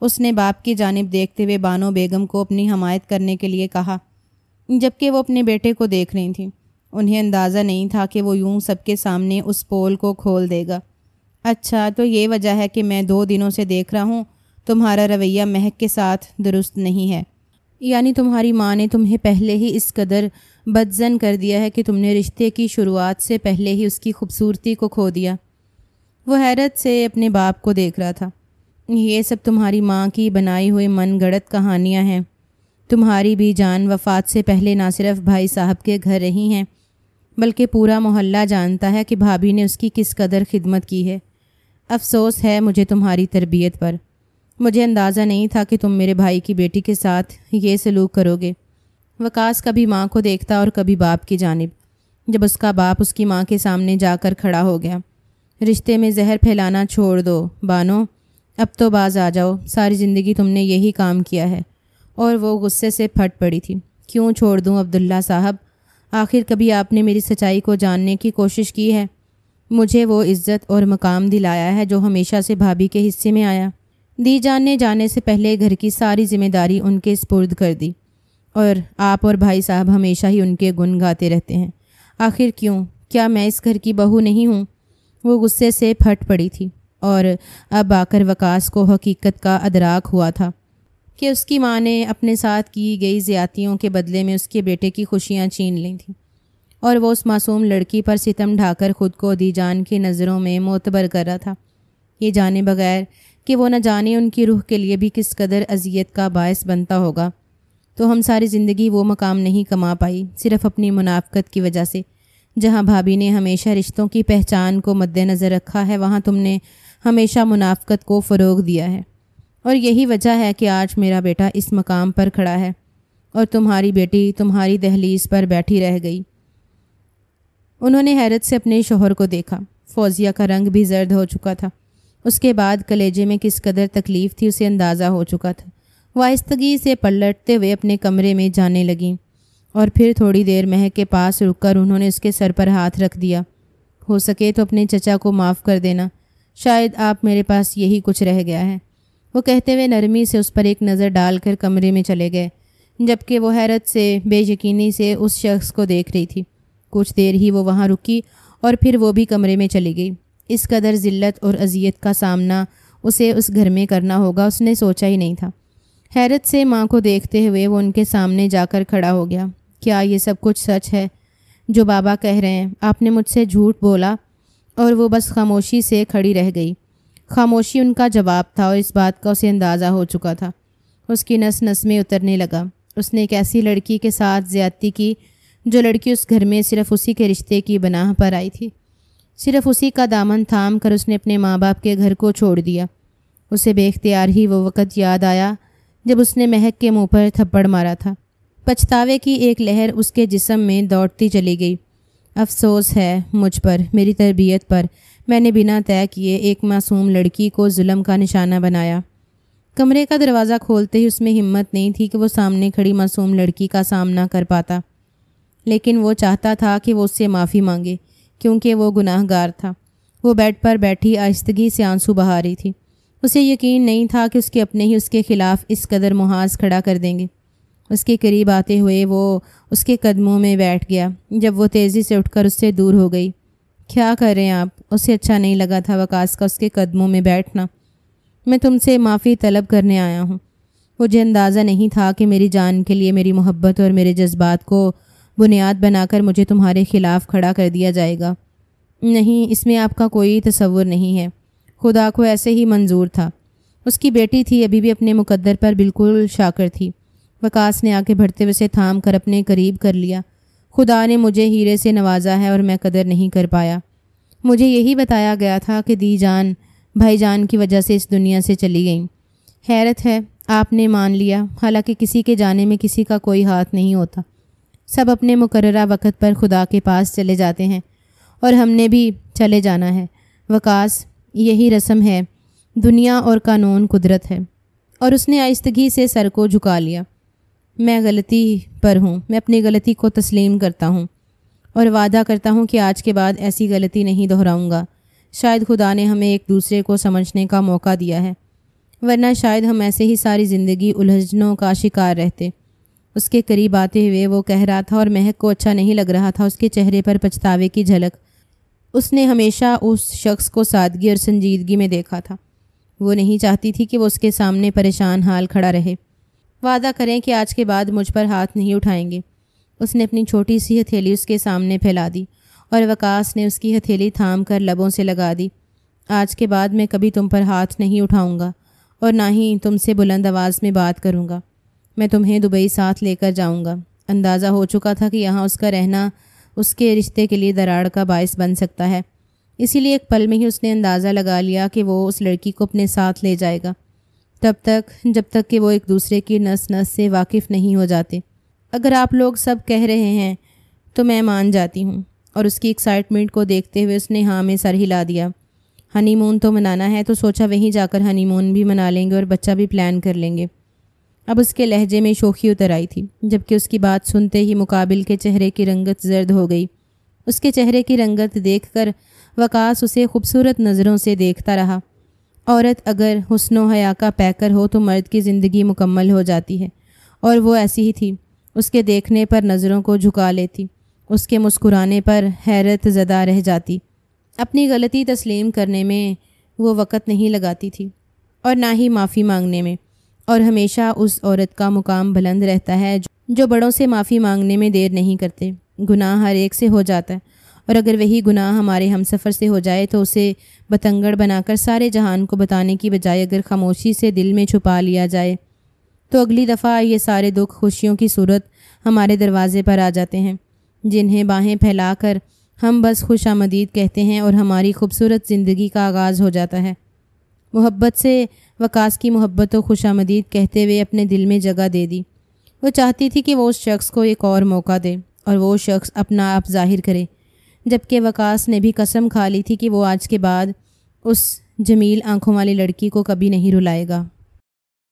اس نے باپ کی جانب دیکھتے ہوئے بانو بیگم کو اپنی حمایت کرنے کے لیے کہا، جبکہ وہ اپنے بیٹے کو دیکھ رہی تھیں۔ انہیں اندازہ نہیں تھا کہ وہ یوں سب کے سامنے اس پول کو کھول دے گا۔ اچھا، تو یہ وجہ ہے کہ میں 2 دنوں سے دیکھ رہا ہوں تمہارا رویہ مہک کے ساتھ درست نہیں ہے، یعنی تمہاری ماں نے تمہیں پہلے ہی اس قدر بدظن کر دیا ہے کہ تم نے رشتے کی شروعات سے پہلے ہی اس کی خوبصورتی کو کھو دیا۔ وہ حیرت سے اپنے باپ کو دیکھ رہا تھا۔ یہ سب تمہاری ماں کی بنائی ہوئی من گڑت کہانیاں ہیں۔ تمہاری بھی جان وفات سے پہلے نہ صرف بھائی صاحب کے گھر رہی ہیں، بلکہ پورا محلہ جانتا ہے کہ بھابھی نے اس کی کس قدر خدمت کی ہے۔ افسوس ہے مجھے تمہاری تربیت پر۔ مجھے اندازہ نہیں تھا کہ تم میرے بھائی کی بیٹی کے ساتھ یہ سلوک کرو گے۔ وقاص کبھی ماں کو دیکھتا اور کبھی باپ کی جانب۔ جب اس کا باپ اس کی ماں کے سامنے جا کر کھڑا ہو گیا، رشتے میں زہر پھیلانا چھوڑ دو بانو، اب تو باز آ جاؤ، ساری زندگی تم نے یہی کام کیا ہے۔ اور وہ غصے سے پھٹ پڑی تھی۔ کیوں چھوڑ دوں عبداللہ صاحب؟ آخر کبھی آپ نے میری سچائی کو جاننے کی کوشش کی ہے؟ مجھے وہ عزت اور مقام دلایا ہے جو ہمیشہ سے بھابھی کے حصے میں آیا۔ دی جان نے جانے سے پہلے گھر کی ساری ذمہ داری ان کے سپرد کر دی، اور آپ اور بھائی صاحب ہمیشہ ہی ان کے گن گاتے رہتے ہیں۔ آخر کیوں؟ کیا میں اس گھر کی بہو نہیں ہوں؟ وہ غصے سے پھٹ پڑی تھی، اور اب آ کر وقاص کو حقیقت کا ادراک ہوا تھا کہ اس کی ماں نے اپنے ساتھ کی گئی زیادتیوں کے بدلے میں اس کے بیٹے کی خوشیاں چھین لی تھیں، اور وہ اس معصوم لڑکی پر ستم ڈھا کر خود کو دی جان کی نظروں میں معتبر کر رہا تھا، یہ جانے بغیر کہ وہ نہ جانے ان کی روح کے لیے بھی کس قدر اذیت کا باعث بنتا ہوگا۔ تو ہم ساری زندگی وہ مقام نہیں کما پائی، صرف اپنی منافقت کی وجہ سے۔ جہاں بھابھی نے ہمیشہ رشتوں کی پہچان کو مد نظر رکھا ہے، وہاں تم نے ہمیشہ منافقت کو فروغ دیا ہے، اور یہی وجہ ہے کہ آج میرا بیٹا اس مقام پر کھڑا ہے اور تمہاری بیٹی تمہاری دہلیز پر بیٹھی رہ گئی۔ انہوں نے حیرت سے اپنے شوہر کو دیکھا۔ فوزیہ کا رنگ بھی زرد ہو چکا تھا۔ اس کے بعد کلیجے میں کس قدر تکلیف تھی اسے اندازہ ہو چکا تھا۔ وہ آہستگی سے پلٹتے ہوئے اپنے کمرے میں جانے لگیں، اور پھر تھوڑی دیر مہک کے پاس رک کر انہوں نے اس کے سر پر ہاتھ رکھ دیا۔ ہو سکے تو اپنے چچا کو معاف کر دینا، شاید آپ میرے پاس یہی کچھ رہ گیا ہے، وہ کہتے ہوئے نرمی سے اس پر ایک نظر ڈال کر کمرے میں چلے گئے، جبکہ وہ حیرت سے بے یقینی سے اس شخص کو دیکھ رہی تھی۔ کچھ دیر ہی وہ وہاں رکی اور پھر وہ بھی کمرے میں چلی گئی۔ اس قدر ذلت اور اذیت کا سامنا اسے اس گھر میں کرنا ہوگا اس نے سوچا ہی نہیں تھا۔ حیرت سے ماں کو دیکھتے ہوئے وہ ان کے سامنے جا کر کھڑا ہو گیا۔ کیا یہ سب کچھ سچ ہے جو بابا کہہ رہے ہیں؟ آپ نے مجھ سے جھوٹ بولا؟ اور وہ بس خاموشی سے کھڑی رہ گئی۔ خاموشی ان کا جواب تھا، اور اس بات کا اسے اندازہ ہو چکا تھا۔ اس کی نس نس میں اترنے لگا۔ اس نے ایک ایسی لڑکی کے ساتھ زیادتی کی جو لڑکی اس گھر میں صرف اسی کے رشتے کی بنا پر آئی تھی۔ صرف اسی کا دامن تھام کر اس نے اپنے ماں باپ کے گھر کو چھوڑ دیا۔ اسے بے اختیار ہی وہ وقت یاد آیا جب اس نے مہک کے منہ پر تھپڑ مارا تھا۔ پچھتاوے کی ایک لہر اس کے جسم میں دوڑتی چلی گئی۔ افسوس ہے مجھ پر، میری تربیت پر، میں نے بنا طے کیے ایک معصوم لڑکی کو ظلم کا نشانہ بنایا۔ کمرے کا دروازہ کھولتے ہی اس میں ہمت نہیں تھی کہ وہ سامنے کھڑی معصوم لڑکی کا سامنا کر پاتا، لیکن وہ چاہتا تھا کہ وہ اس سے معافی مانگے، کیونکہ وہ گناہ گار تھا۔ وہ بیڈ پر بیٹھی آہستگی سے آنسو بہا رہی تھی۔ اسے یقین نہیں تھا کہ اس کے اپنے ہی اس کے خلاف اس قدر محاذ کھڑا کر دیں گے۔ اس کے قریب آتے ہوئے وہ اس کے قدموں میں بیٹھ گیا۔ جب وہ تیزی سے اٹھ کر اس سے دور ہو گئی، کیا کر رہے ہیں آپ؟ اسے اچھا نہیں لگا تھا وقاص کا اس کے قدموں میں بیٹھنا۔ میں تم سے معافی طلب کرنے آیا ہوں۔ مجھے اندازہ نہیں تھا کہ میری جان کے لیے میری محبت اور میرے جذبات کو بنیاد بنا کر مجھے تمہارے خلاف کھڑا کر دیا جائے گا۔ نہیں، اس میں آپ کا کوئی تصور نہیں ہے۔ خدا کو ایسے ہی منظور تھا۔ اس کی بیٹی تھی، ابھی بھی اپنے مقدر پر بالکل شاکر تھی۔ وقاص نے آگے بڑھتے ہوئے تھام کر اپنے قریب کر لیا۔ خدا نے مجھے ہیرے سے نوازا ہے اور میں قدر نہیں کر پایا۔ مجھے یہی بتایا گیا تھا کہ دی جان بھائی جان کی وجہ سے اس دنیا سے چلی گئیں۔ حیرت ہے آپ نے مان لیا، حالانکہ کسی کے جانے میں کسی کا کوئی ہاتھ نہیں ہوتا۔ سب اپنے مقررہ وقت پر خدا کے پاس چلے جاتے ہیں، اور ہم نے بھی چلے جانا ہے وقاص، یہی رسم ہے، دنیا اور قانون قدرت ہے۔ اور اس نے آہستگی سے سر کو جھکا لیا۔ میں غلطی پر ہوں، میں اپنی غلطی کو تسلیم کرتا ہوں، اور وعدہ کرتا ہوں کہ آج کے بعد ایسی غلطی نہیں دہراؤں گا۔ شاید خدا نے ہمیں ایک دوسرے کو سمجھنے کا موقع دیا ہے، ورنہ شاید ہم ایسے ہی ساری زندگی الجھنوں کا شکار رہتے۔ اس کے قریب آتے ہوئے وہ کہہ رہا تھا، اور مہک کو اچھا نہیں لگ رہا تھا اس کے چہرے پر پچھتاوے کی جھلک۔ اس نے ہمیشہ اس شخص کو سادگی اور سنجیدگی میں دیکھا تھا۔ وہ نہیں چاہتی تھی کہ وہ اس کے سامنے پریشان حال کھڑا رہے۔ وعدہ کریں کہ آج کے بعد مجھ پر ہاتھ نہیں اٹھائیں گے۔ اس نے اپنی چھوٹی سی ہتھیلی اس کے سامنے پھیلا دی، اور وقاص نے اس کی ہتھیلی تھام کر لبوں سے لگا دی۔ آج کے بعد میں کبھی تم پر ہاتھ نہیں اٹھاؤں گا، اور نہ ہی تم سے بلند آواز میں بات کروں گا۔ میں تمہیں دبئی ساتھ لے کر جاؤں گا۔ اندازہ ہو چکا تھا کہ یہاں اس کا رہنا اس کے رشتے کے لیے دراڑ کا باعث بن سکتا ہے، اسی لیے ایک پل میں ہی اس نے اندازہ لگا لیا کہ وہ اس لڑکی کو اپنے ساتھ لے جائے گا۔ جب تک کہ وہ ایک دوسرے کی نس نس سے واقف نہیں ہو جاتے۔ اگر آپ لوگ سب کہہ رہے ہیں تو میں مان جاتی ہوں۔ اور اس کی ایکسائٹمنٹ کو دیکھتے ہوئے اس نے ہاں میں سر ہلا دیا۔ ہنی مون تو منانا ہے تو سوچا وہیں جا کر ہنی مون بھی منا لیں گے اور بچہ بھی پلان کر لیں گے۔ اب اس کے لہجے میں شوخی اتر آئی تھی، جبکہ اس کی بات سنتے ہی مقابل کے چہرے کی رنگت زرد ہو گئی۔ اس کے چہرے کی رنگت دیکھ کر وقاص اسے خوبصورت نظروں سے دیکھتا رہا۔ عورت اگر حسن و حیا کا پیکر ہو تو مرد کی زندگی مکمل ہو جاتی ہے، اور وہ ایسی ہی تھی۔ اس کے دیکھنے پر نظروں کو جھکا لیتی، اس کے مسکرانے پر حیرت زدہ رہ جاتی۔ اپنی غلطی تسلیم کرنے میں وہ وقت نہیں لگاتی تھی اور نہ ہی معافی مانگنے میں، اور ہمیشہ اس عورت کا مقام بلند رہتا ہے جو بڑوں سے معافی مانگنے میں دیر نہیں کرتے۔ گناہ ہر ایک سے ہو جاتا ہے، اور اگر وہی گناہ ہمارے ہمسفر سے ہو جائے تو اسے بتنگڑ بنا کر سارے جہان کو بتانے کی بجائے اگر خاموشی سے دل میں چھپا لیا جائے تو اگلی دفعہ یہ سارے دکھ خوشیوں کی صورت ہمارے دروازے پر آ جاتے ہیں، جنہیں باہیں پھیلا کر ہم بس خوش آمدید کہتے ہیں اور ہماری خوبصورت زندگی کا آغاز ہو جاتا ہے۔ محبت سے وقاص کی محبت و خوش آمدید کہتے ہوئے اپنے دل میں جگہ دے دی۔ وہ چاہتی تھی کہ وہ اس شخص کو ایک اور موقع دے اور وہ شخص اپنا آپ ظاہر کرے، جبکہ وقاص نے بھی قسم کھا لی تھی کہ وہ آج کے بعد اس جمیل آنکھوں والی لڑکی کو کبھی نہیں رلائے گا۔